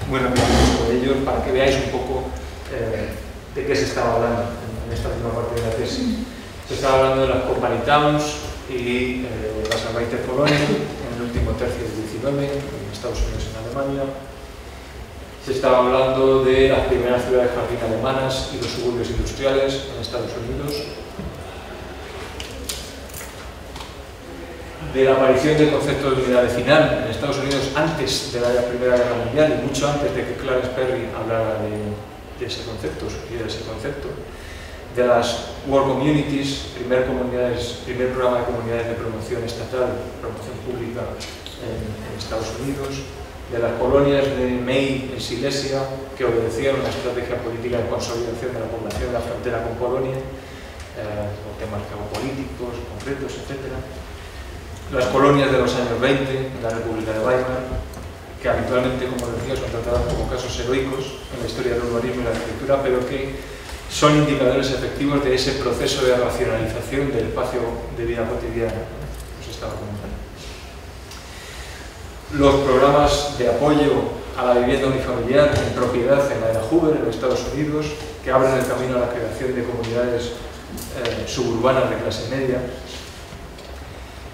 muy rápidamente sobre ellos para que veáis un poco de qué se estaba hablando en esta última parte de la tesis. Se estaba hablando de las company towns y las Arbeiterkolonie en el último tercio del 19, en Estados Unidos y en Alemania. Se estaba hablando de las primeras ciudades jardín alemanas y los suburbios industriales en Estados Unidos. De la aparición del concepto de unidad vecinal en Estados Unidos antes de la Primera Guerra Mundial y mucho antes de que Clarence Perry hablara de ese concepto, surgiera ese concepto. De las World Communities, primer programa de comunidades de promoción estatal, promoción pública en Estados Unidos. De las colonias de May en Silesia, que obedecían una estrategia política de consolidación de la población de la frontera con Polonia, por temas geopolíticos, concretos, etc. Las colonias de los años 20 en la República de Weimar, que habitualmente, como decía, son tratadas como casos heroicos en la historia del urbanismo y la arquitectura, pero que son indicadores efectivos de ese proceso de racionalización del espacio de vida cotidiana que os estaba comentando. Los programas de apoyo a la vivienda unifamiliar en propiedad en la era Hoover en los Estados Unidos, que abren el camino a la creación de comunidades suburbanas de clase media.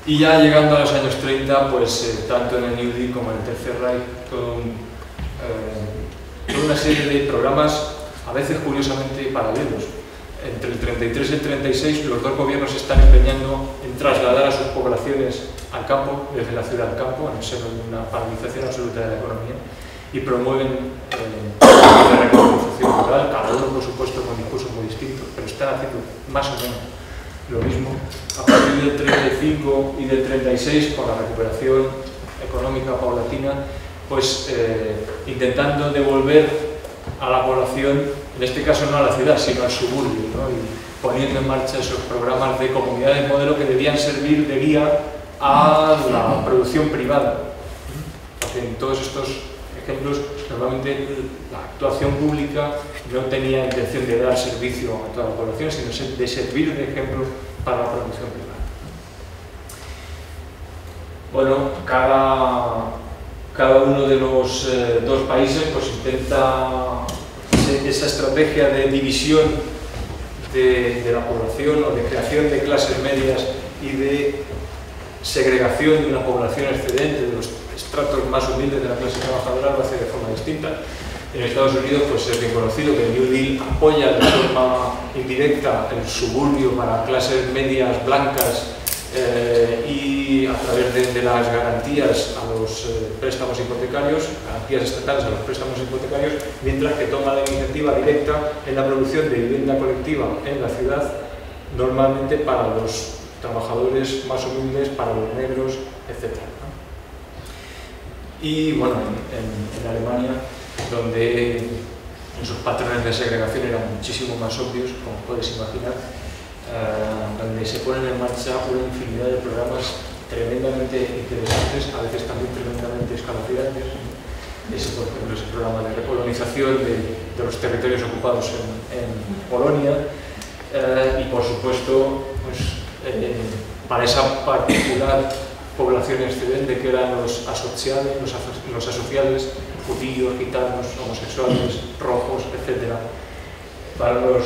Y ya llegando a los años 30, pues tanto en el New Deal como en el Tercer Reich, toda una serie de programas, a veces curiosamente paralelos. Entre el 33 y el 36 los dos gobiernos se están empeñando en trasladar a sus poblaciones al campo, desde la ciudad al campo, en el seno de una paralización absoluta de la economía, y promueven la recolonización rural, cada uno por supuesto con discursos muy distintos, pero están haciendo más o menos lo mismo. A partir del 35 y del 36, con la recuperación económica paulatina, pues intentando devolver a la población, en este caso no a la ciudad, sino al suburbio, ¿no? Y poniendo en marcha esos programas de comunidades modelo que debían servir de guía a la producción privada. Porque en todos estos ejemplos, normalmente la actuación pública no tenía intención de dar servicio a toda la población, sino de servir de ejemplo para la producción privada. Bueno, cada uno de los dos países pues intenta esa estrategia de división de la población o de creación de clases medias y de segregación de una población excedente de los estratos más humildes de la clase trabajadora lo hace de forma distinta. En Estados Unidos pues es bien conocido que el New Deal apoya de forma indirecta el suburbio para clases medias blancas y a través de las garantías a los préstamos hipotecarios, garantías estatales a los préstamos hipotecarios, mientras que toma la iniciativa directa en la producción de vivienda colectiva en la ciudad, normalmente para los trabajadores más humildes, para los negros, etc. Y bueno, en Alemania, donde esos patrones de segregación eran muchísimo más obvios, como puedes imaginar, donde se ponen en marcha una infinidad de programas tremendamente interesantes, a veces también tremendamente escalofriantes. Ese, por ejemplo, es el programa de recolonización de los territorios ocupados en Polonia y, por supuesto, pues, para esa particular población excedente que eran los asociales, judíos, gitanos, homosexuales, rojos, etc., a los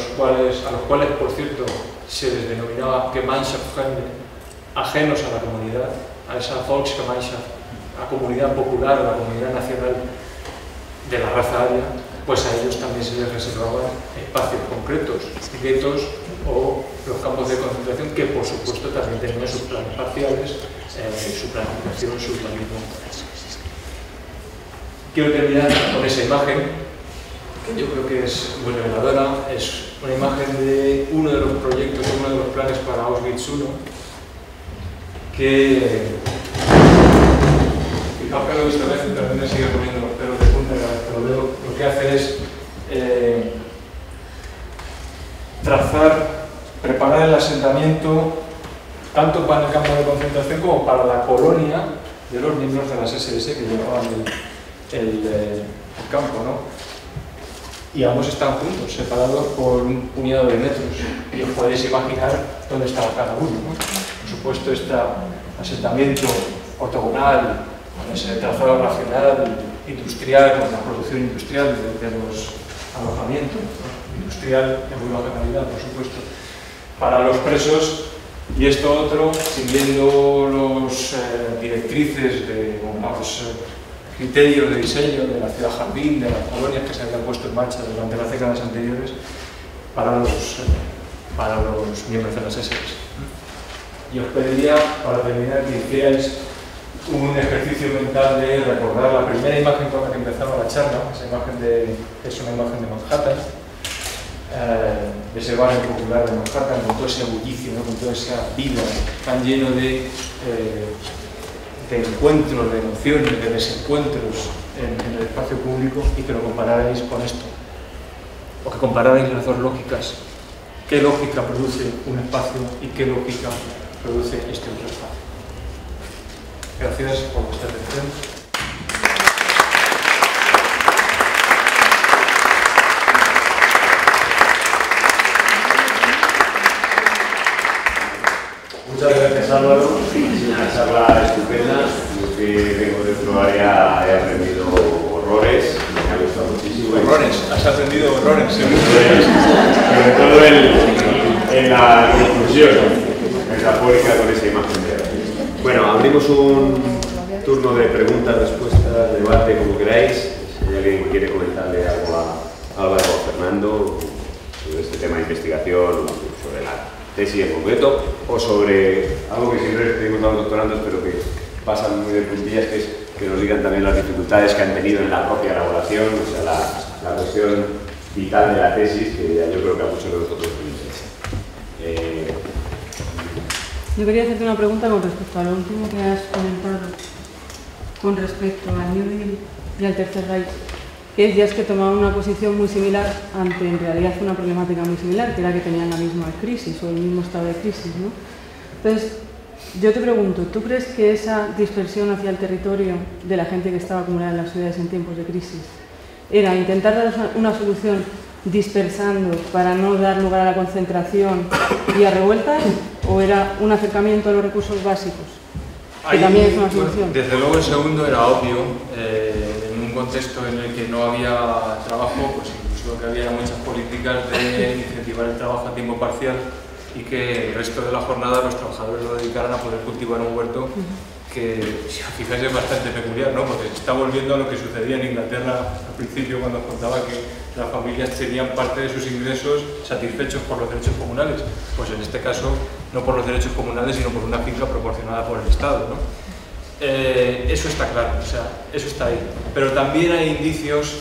cuales, por cierto, se les denominaba Gemeinschaftsfremde, ajenos a la comunidad, a esa Volksgemeinschaft, a la comunidad popular, a la comunidad nacional de la raza aria, pues a ellos también se les reservaban espacios concretos, guetos o los campos de concentración, que por supuesto también tenían sus planes parciales, su planificación, su urbanismo. Quiero terminar con esa imagen, que yo creo que es muy reveladora. Es una imagen de uno de los proyectos, de uno de los planes para Auschwitz I, que, fijaos que lo he visto a veces, pero me sigue poniendo los pelos de punta cada vez que lo veo. Lo que hace es preparar el asentamiento tanto para el campo de concentración como para la colonia de los miembros de las SS que llevaban el campo, ¿no? Y ambos están juntos, separados por un puñado de metros. Y os podéis imaginar dónde estaba cada uno, ¿no? Por supuesto, este asentamiento ortogonal, con ese trazado racional, industrial, con la producción industrial de los alojamientos, ¿no? Industrial de muy baja calidad, por supuesto, para los presos. Y esto otro, siguiendo los directrices de los criterios de diseño de la ciudad jardín, de las colonias que se habían puesto en marcha durante las décadas anteriores para los miembros de las SS. Y os pediría, para terminar, que hicierais un ejercicio mental de recordar la primera imagen con la que empezaba la charla. Esa imagen es una imagen de Manhattan, de ese barrio popular de Manhattan, con todo ese bullicio, ¿no? Con toda esa vida tan lleno de encuentros, de emociones, de desencuentros en el espacio público, y que lo compararais con esto, o que compararais las dos lógicas. ¿Qué lógica produce un espacio y qué lógica produce este otro espacio? Gracias por vuestra atención. Muchas gracias, Álvaro. Ha sido una charla estupenda. Yo que vengo de otro área he aprendido horrores, me ha gustado muchísimo. Horrores, has aprendido horrores. Sobre todo en la conclusión metafórica con esa imagen de hoy. Bueno, abrimos un turno de preguntas, respuestas, debate, como queráis. Si alguien quiere comentarle algo a Álvaro o a Fernando sobre este tema de investigación, sobre la tesis en concreto, o sobre algo que siempre pedimos a los doctorandos, pero que pasan muy de puntillas, que es que nos digan también las dificultades que han tenido en la propia elaboración, o sea, la cuestión vital de la tesis, que yo creo que a muchos de nosotros nos interesa. Yo quería hacerte una pregunta con respecto a lo último que has comentado con respecto al New Deal y al Tercer Reich, que decías que tomaban una posición muy similar ante, en realidad, una problemática muy similar, que era que tenían la misma crisis o el mismo estado de crisis, ¿no? Entonces, yo te pregunto, ¿tú crees que esa dispersión hacia el territorio de la gente que estaba acumulada en las ciudades en tiempos de crisis era intentar dar una solución dispersando para no dar lugar a la concentración y a revueltas, o era un acercamiento a los recursos básicos, que también es una solución? Desde luego el segundo era obvio, en un contexto en el que no había trabajo, pues incluso lo que había eran muchas políticas de incentivar el trabajo a tiempo parcial y que el resto de la jornada los trabajadores lo dedicaran a poder cultivar un huerto que, si os fijáis, es bastante peculiar, ¿no? Porque se está volviendo a lo que sucedía en Inglaterra al principio, cuando os contaba que las familias tenían parte de sus ingresos satisfechos por los derechos comunales. Pues en este caso, no por los derechos comunales, sino por una finca proporcionada por el Estado, ¿no? Eso está claro, o sea, eso está ahí. Pero también hay indicios,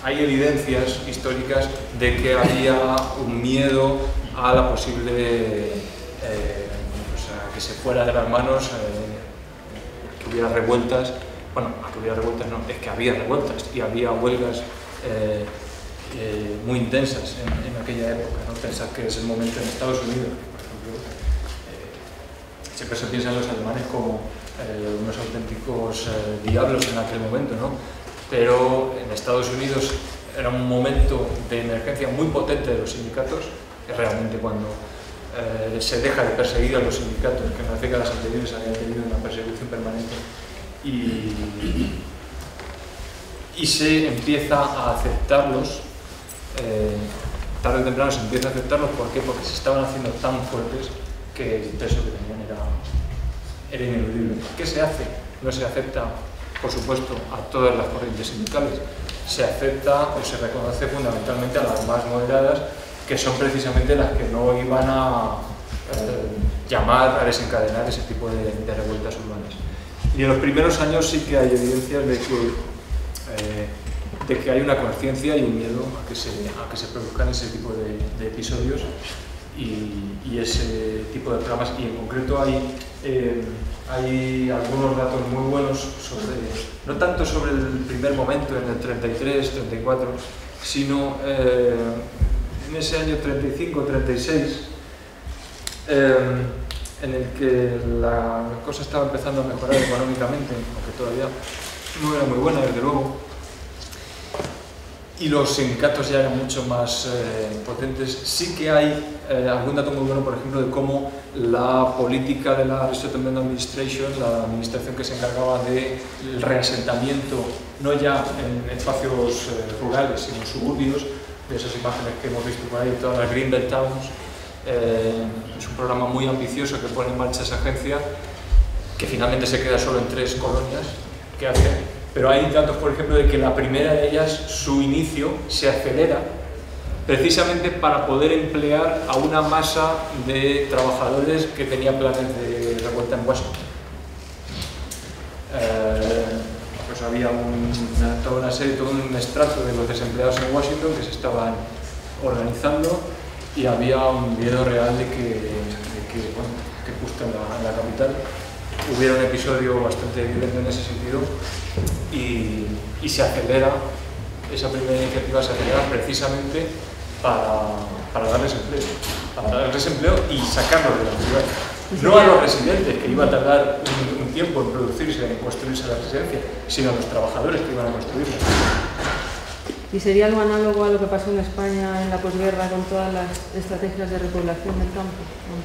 hay evidencias históricas de que había un miedo a la posible, que se fuera de las manos, que hubiera revueltas. Bueno, que hubiera revueltas no, es que había revueltas y había huelgas muy intensas en aquella época, ¿no? Pensad que es el momento en Estados Unidos, por ejemplo, siempre se piensa en los alemanes como unos auténticos diablos en aquel momento, ¿no? Pero en Estados Unidos era un momento de emergencia muy potente de los sindicatos, que realmente cuando se deja de perseguir a los sindicatos, que en las décadas anteriores habían tenido una persecución permanente, y se empieza a aceptarlos, tarde o temprano se empieza a aceptarlos. ¿Por qué? Porque se estaban haciendo tan fuertes que el peso que tenían era ineludible. ¿Qué se hace? No se acepta, por supuesto, a todas las corrientes sindicales, se acepta o se reconoce fundamentalmente a las más moderadas, que son precisamente las que no iban a llamar a desencadenar ese tipo de revueltas urbanas. Y en los primeros años sí que hay evidencias de que hay una conciencia y un miedo a que se produzcan ese tipo de episodios y ese tipo de programas. Y en concreto hay algunos datos muy buenos no tanto sobre el primer momento, en el 33, 34, sino en ese año 35, 36, en el que la cosa estaba empezando a mejorar económicamente, aunque todavía no era muy buena, desde luego, y los sindicatos ya eran mucho más potentes. Sí que hay algún dato muy bueno, por ejemplo, de cómo la política de la Resettlement Administration, la administración que se encargaba del reasentamiento, no ya en espacios rurales, sino en suburbios, de esas imágenes que hemos visto por ahí, todas las Green Belt Towns. Es un programa muy ambicioso que pone en marcha esa agencia, que finalmente se queda solo en 3 colonias que hace, pero hay datos, por ejemplo, de que la primera de ellas, su inicio, se acelera precisamente para poder emplear a una masa de trabajadores que tenía planes de revuelta en Washington. Pues había toda una serie, todo un estrato de los desempleados en Washington que se estaban organizando, y había un miedo real de que justo en la capital hubiera un episodio bastante evidente en ese sentido, y se acelera, esa primera iniciativa se acelera precisamente para darles empleo y sacarlos de la ciudad. No a los residentes, que iba a tardar un tiempo en producirse, en construirse la residencia, sino a los trabajadores que iban a construirla. ¿Y sería algo análogo a lo que pasó en España en la posguerra con todas las estrategias de repoblación del campo?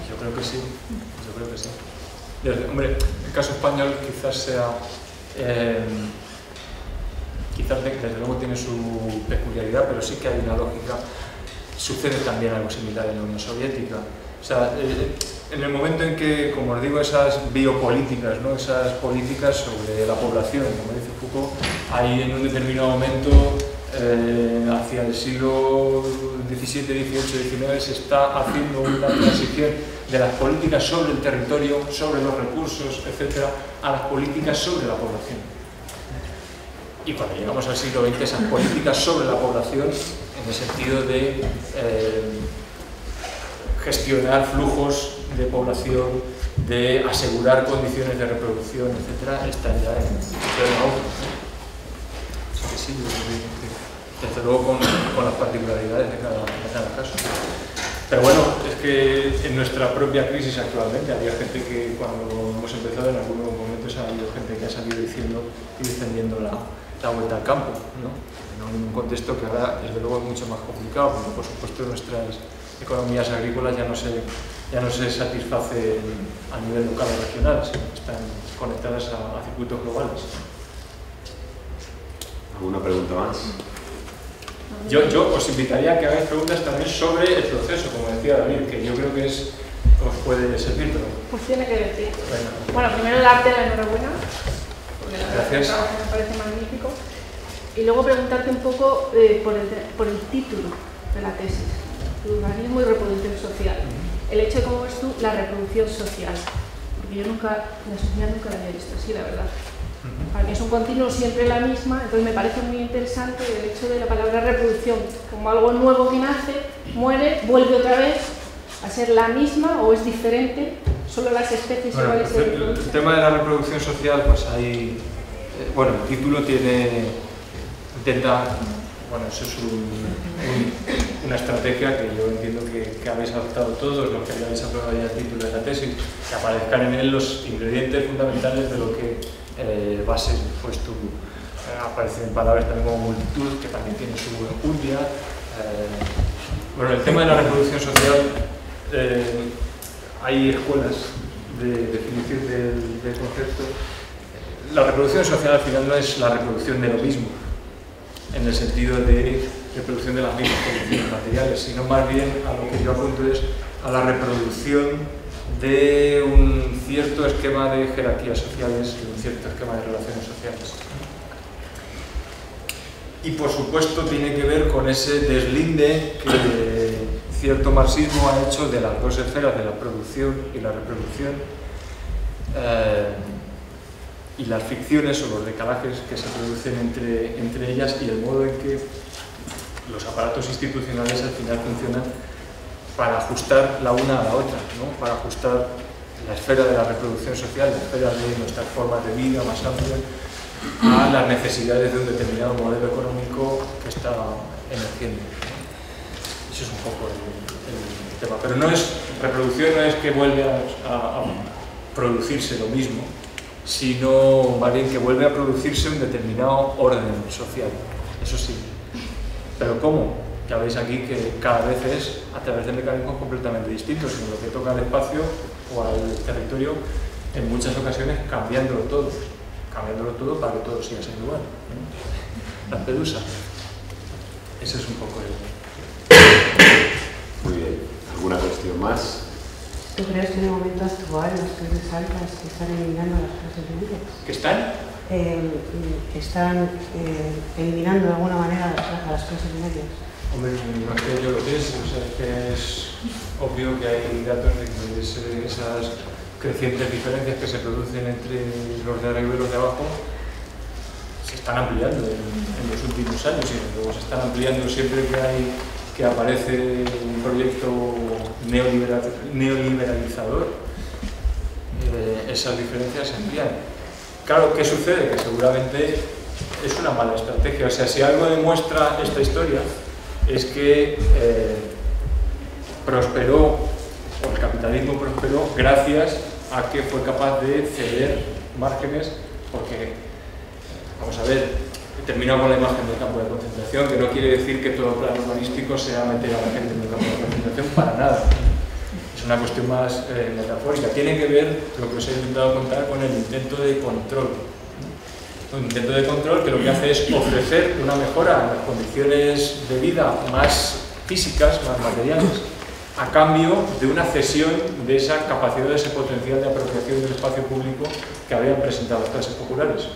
Yo creo que sí, yo creo que sí. Hombre, el caso español quizás sea... quizás desde luego tiene su peculiaridad, pero sí que hay una lógica. Sucede también algo similar en la Unión Soviética. O sea, en el momento en que, como os digo, esas biopolíticas, ¿no? Esas políticas sobre la población, como dice Foucault, hay en un determinado momento, hacia el siglo XVII, XVIII, XIX, se está haciendo una transición de las políticas sobre el territorio, sobre los recursos, etcétera, a las políticas sobre la población. Y cuando llegamos al siglo XX, esas políticas sobre la población, en el sentido de gestionar flujos de población, de asegurar condiciones de reproducción, etcétera, están ya en pleno auge. Así que sí, desde luego con las particularidades de cada caso. Pero bueno, es que en nuestra propia crisis actualmente había gente que cuando hemos empezado en algunos momentos ha habido gente que ha salido diciendo y defendiendo la vuelta al campo, ¿no? En un contexto que ahora desde luego es mucho más complicado, porque por supuesto nuestras economías agrícolas ya no se satisfacen a nivel local o regional, sino que están conectadas a circuitos globales. ¿Alguna pregunta más? Yo os invitaría a que hagáis preguntas también sobre el proceso, como decía David, que yo creo que os puede servir. Pero... Pues tiene que decir. Bueno, primero darte la enhorabuena, porque la verdad Gracias. el trabajo me parece magnífico. Y luego preguntarte un poco por el título de la tesis, pluralismo y reproducción social. El hecho de cómo ves tú la reproducción social, porque yo la sociedad nunca la había visto así, la verdad. Para mí es un continuo siempre la misma, entonces me parece muy interesante el hecho de la palabra reproducción, como algo nuevo que nace, muere, vuelve otra vez a ser la misma o es diferente, solo las especies iguales se reproducen. El tema de la reproducción social, pues hay... bueno, el título intenta... Bueno, eso es una estrategia que yo entiendo que habéis adoptado todos los que habéis aprobado ya el título de la tesis, que aparezcan en él los ingredientes fundamentales de lo que va a ser pues aparecen palabras también como multitud, que también tiene su enjundia. Bueno, el tema de la reproducción social, hay escuelas de definición del concepto. La reproducción social al final no es la reproducción de lo mismo, en el sentido de reproducción de las mismas condiciones materiales, sino más bien a lo que yo apunto es a la reproducción de un cierto esquema de jerarquías sociales y un cierto esquema de relaciones sociales. Y por supuesto tiene que ver con ese deslinde que cierto marxismo ha hecho de las dos esferas de la producción y la reproducción, y las ficciones o los decalajes que se producen entre ellas y el modo en que los aparatos institucionales al final funcionan para ajustar la una a la otra, ¿no? Para ajustar la esfera de la reproducción social, la esfera de nuestras formas de vida más amplias, a las necesidades de un determinado modelo económico que está emergiendo. Eso es un poco el tema. Pero no es, reproducción no es que vuelve a producirse lo mismo, sino más bien que vuelve a producirse un determinado orden social. Eso sí. ¿Pero cómo? Ya veis aquí que cada vez es a través de mecanismos completamente distintos, en lo que toca al espacio o al territorio, en muchas ocasiones cambiándolo todo para que todo siga siendo igual, ¿no? La pelusa. Ese es un poco el... Muy bien. ¿Alguna cuestión más? ¿Tú crees que en el momento actual las clases altas están eliminando a las clases medias? ¿Que están? Que están eliminando de alguna manera a las clases medias. Hombre, no es que yo lo piense, o sea, es que es obvio que hay datos de que esas crecientes diferencias que se producen entre los de arriba y los de abajo se están ampliando en los últimos años y luego se están ampliando siempre que aparece un proyecto neoliberalizador, esas diferencias se amplían. Claro, ¿qué sucede? Que seguramente es una mala estrategia. O sea, si algo demuestra esta historia es que prosperó, o el capitalismo prosperó gracias a que fue capaz de ceder márgenes, porque, vamos a ver, termino con la imagen del campo de concentración, que no quiere decir que todo plan urbanístico sea meter a la gente en el campo de concentración, para nada. Es una cuestión más metafórica. Tiene que ver, lo que os he intentado contar, con el intento de control. Un intento de control que lo que hace es ofrecer una mejora en las condiciones de vida más físicas, más materiales, a cambio de una cesión de esa capacidad, de ese potencial de apropiación del espacio público que habían presentado las clases populares.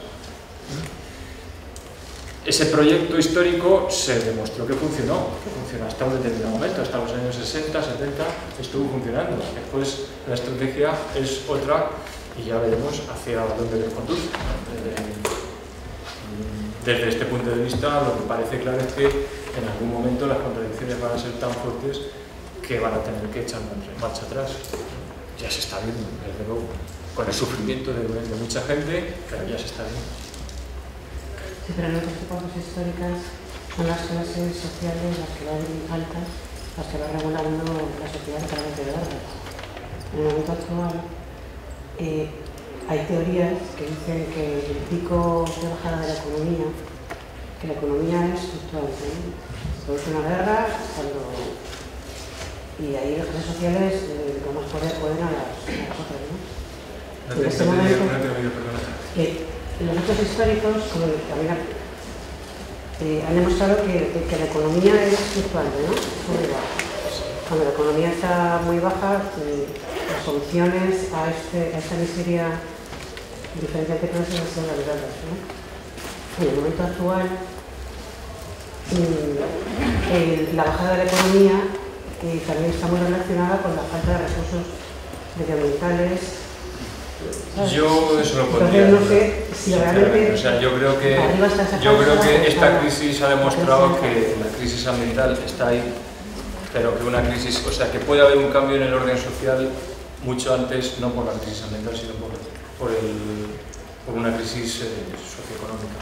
Ese proyecto histórico se demostró que funcionó hasta un determinado momento, hasta los años 60, 70, estuvo funcionando. Después la estrategia es otra y ya veremos hacia dónde les conduce. Desde este punto de vista, lo que parece claro es que en algún momento las contradicciones van a ser tan fuertes que van a tener que echar marcha atrás. Ya se está viendo, desde luego, con el sufrimiento de mucha gente, pero ya se está viendo. Sí, pero en otras épocas históricas son las clases sociales las que van altas, las que van regulando la sociedad a través de guerras. En el momento actual hay teorías que dicen que el pico de bajada de la economía, que la economía es fluctuante, ¿no? Produce una guerra y ahí las clases sociales con más poder pueden a las otras, ¿no? En este momento, los hechos históricos como también han demostrado que la economía es fluctuante, ¿no? Cuando la economía está muy baja, las soluciones a esta miseria diferencial de clases han sido validadas, ¿no? En el momento actual, la bajada de la economía también está muy relacionada con la falta de recursos medioambientales. Yo eso lo pondría. Entonces, no sé si realmente. O sea, yo creo que esta crisis ha demostrado que la crisis ambiental está ahí, pero que una crisis, o sea, que puede haber un cambio en el orden social mucho antes, no por la crisis ambiental, sino por una crisis socioeconómica.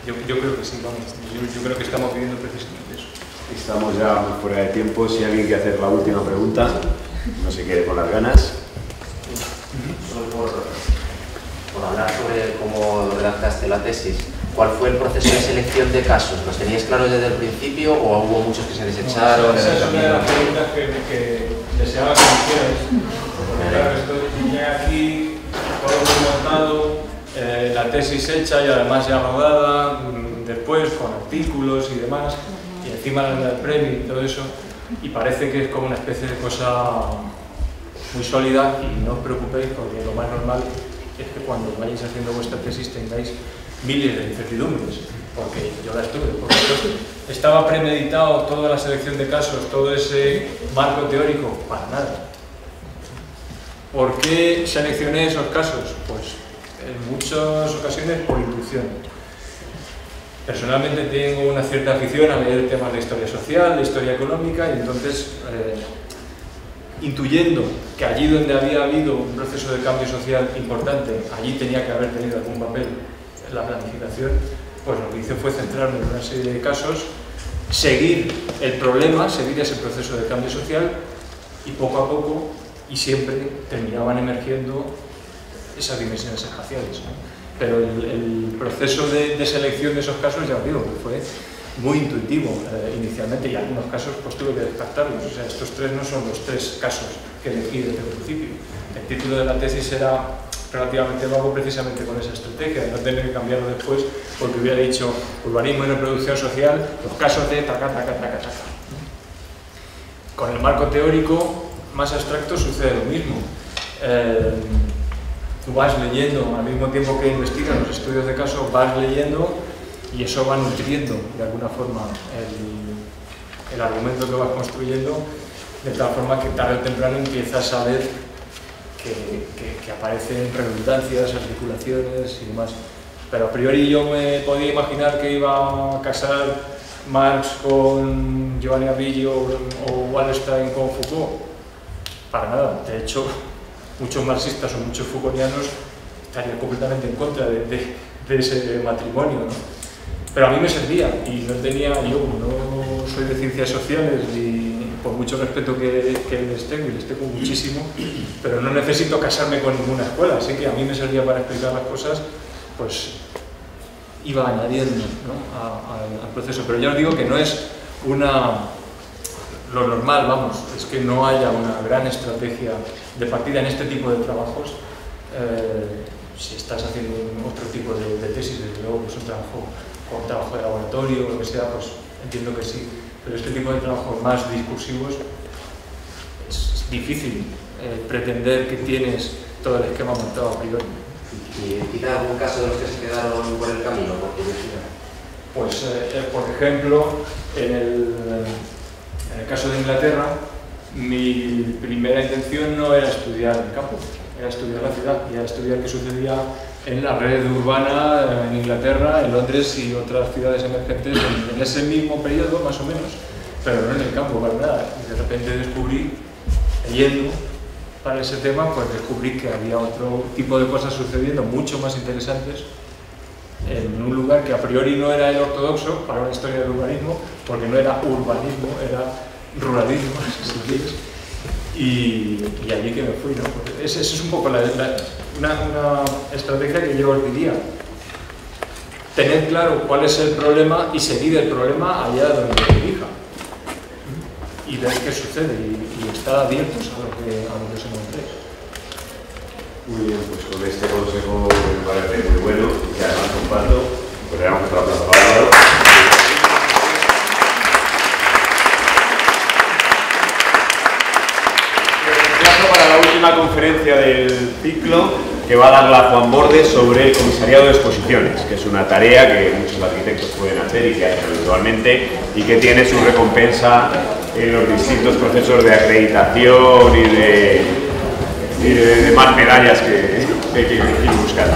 Yo creo que sí, vamos. Yo creo que estamos viviendo precisamente eso. Estamos ya muy fuera de tiempo. Si alguien quiere hacer la última pregunta, no se quede con las ganas. Solo por hablar sobre cómo redactaste la tesis, ¿cuál fue el proceso de selección de casos? ¿Los tenías claros desde el principio o hubo muchos que se desecharon? Esa es una de las preguntas que deseaba que me hicierais. Porque claro, estoy aquí, todo muy montado, la tesis hecha y además ya rodada, después con artículos y demás, y encima el premio y todo eso, y parece que es como una especie de cosa muy sólida, y no os preocupéis porque lo más normal es que cuando vayáis haciendo vuestra tesis tengáis miles de incertidumbres, porque yo la estuve, por supuesto. ¿Estaba premeditado toda la selección de casos, todo ese marco teórico? Para nada. ¿Por qué seleccioné esos casos? Pues en muchas ocasiones por intuición. Personalmente tengo una cierta afición a leer temas de historia social, de historia económica, y entonces intuyendo que allí donde había habido un proceso de cambio social importante, allí tenía que haber tenido algún papel en la planificación, pues lo que hice fue centrarme en una serie de casos, seguir el problema, seguir ese proceso de cambio social, y poco a poco y siempre terminaban emergiendo esas dimensiones espaciales, ¿no? Pero el proceso de selección de esos casos, ya os digo, que fue muy intuitivo inicialmente, y en algunos casos pues tuve que descartarlos. O sea, estos tres no son los tres casos que elegí desde el principio. El título de la tesis era relativamente vago precisamente con esa estrategia de no tener que cambiarlo después, porque hubiera dicho urbanismo y reproducción social, los casos de taca, taca, taca, taca. Con el marco teórico más abstracto sucede lo mismo. Tú vas leyendo, al mismo tiempo que investigas los estudios de caso, vas leyendo, y eso va nutriendo de alguna forma el argumento que vas construyendo, de tal forma que tarde o temprano empiezas a ver que aparecen redundancias, articulaciones y demás. Pero a priori yo me podía imaginar que iba a casar Marx con Giovanni Abillo o Wallerstein con Foucault. Para nada. De hecho, muchos marxistas o muchos Foucaultianos estarían completamente en contra de ese matrimonio, ¿no? Pero a mí me servía, y no tenía, yo no soy de ciencias sociales, y por mucho respeto que les tengo, y les tengo muchísimo, pero no necesito casarme con ninguna escuela, así que a mí me servía para explicar las cosas, pues iba añadiendo, ¿no?, al proceso. Pero ya os digo que no es lo normal, vamos, es que no haya una gran estrategia de partida en este tipo de trabajos. Si estás haciendo otro tipo de tesis, desde luego, pues un trabajo de laboratorio o lo que sea, pues entiendo que sí. Pero este tipo de trabajos más discursivos es difícil pretender que tienes todo el esquema montado a priori. ¿Y quizá algún caso de los que se quedaron por el camino, por curiosidad? Pues, por ejemplo, en el caso de Inglaterra, mi primera intención no era estudiar el campo, era estudiar la ciudad, y era estudiar qué sucedía en la red urbana en Inglaterra, en Londres y otras ciudades emergentes en ese mismo periodo, más o menos, pero no en el campo para nada. Y de repente descubrí, leyendo para ese tema, pues descubrí que había otro tipo de cosas sucediendo mucho más interesantes en un lugar que a priori no era el ortodoxo para una historia del urbanismo, porque no era urbanismo, era ruralismo, si quieres. Y allí que me fui, ¿no? Porque esa es un poco una estrategia que yo os diría. Tener claro cuál es el problema y seguir el problema allá donde lo dirija. Y ver qué sucede y estar abiertos a lo que os encontréis. Muy bien, pues con este consejo me parece muy bueno y además comparto, pues le damos otro aplauso para Álvaro. Para la última conferencia del ciclo que va a dar la Juan Bordes sobre el comisariado de exposiciones, que es una tarea que muchos arquitectos pueden hacer y que hacen habitualmente y que tiene su recompensa en los distintos procesos de acreditación y de más medallas que hay que ir buscando.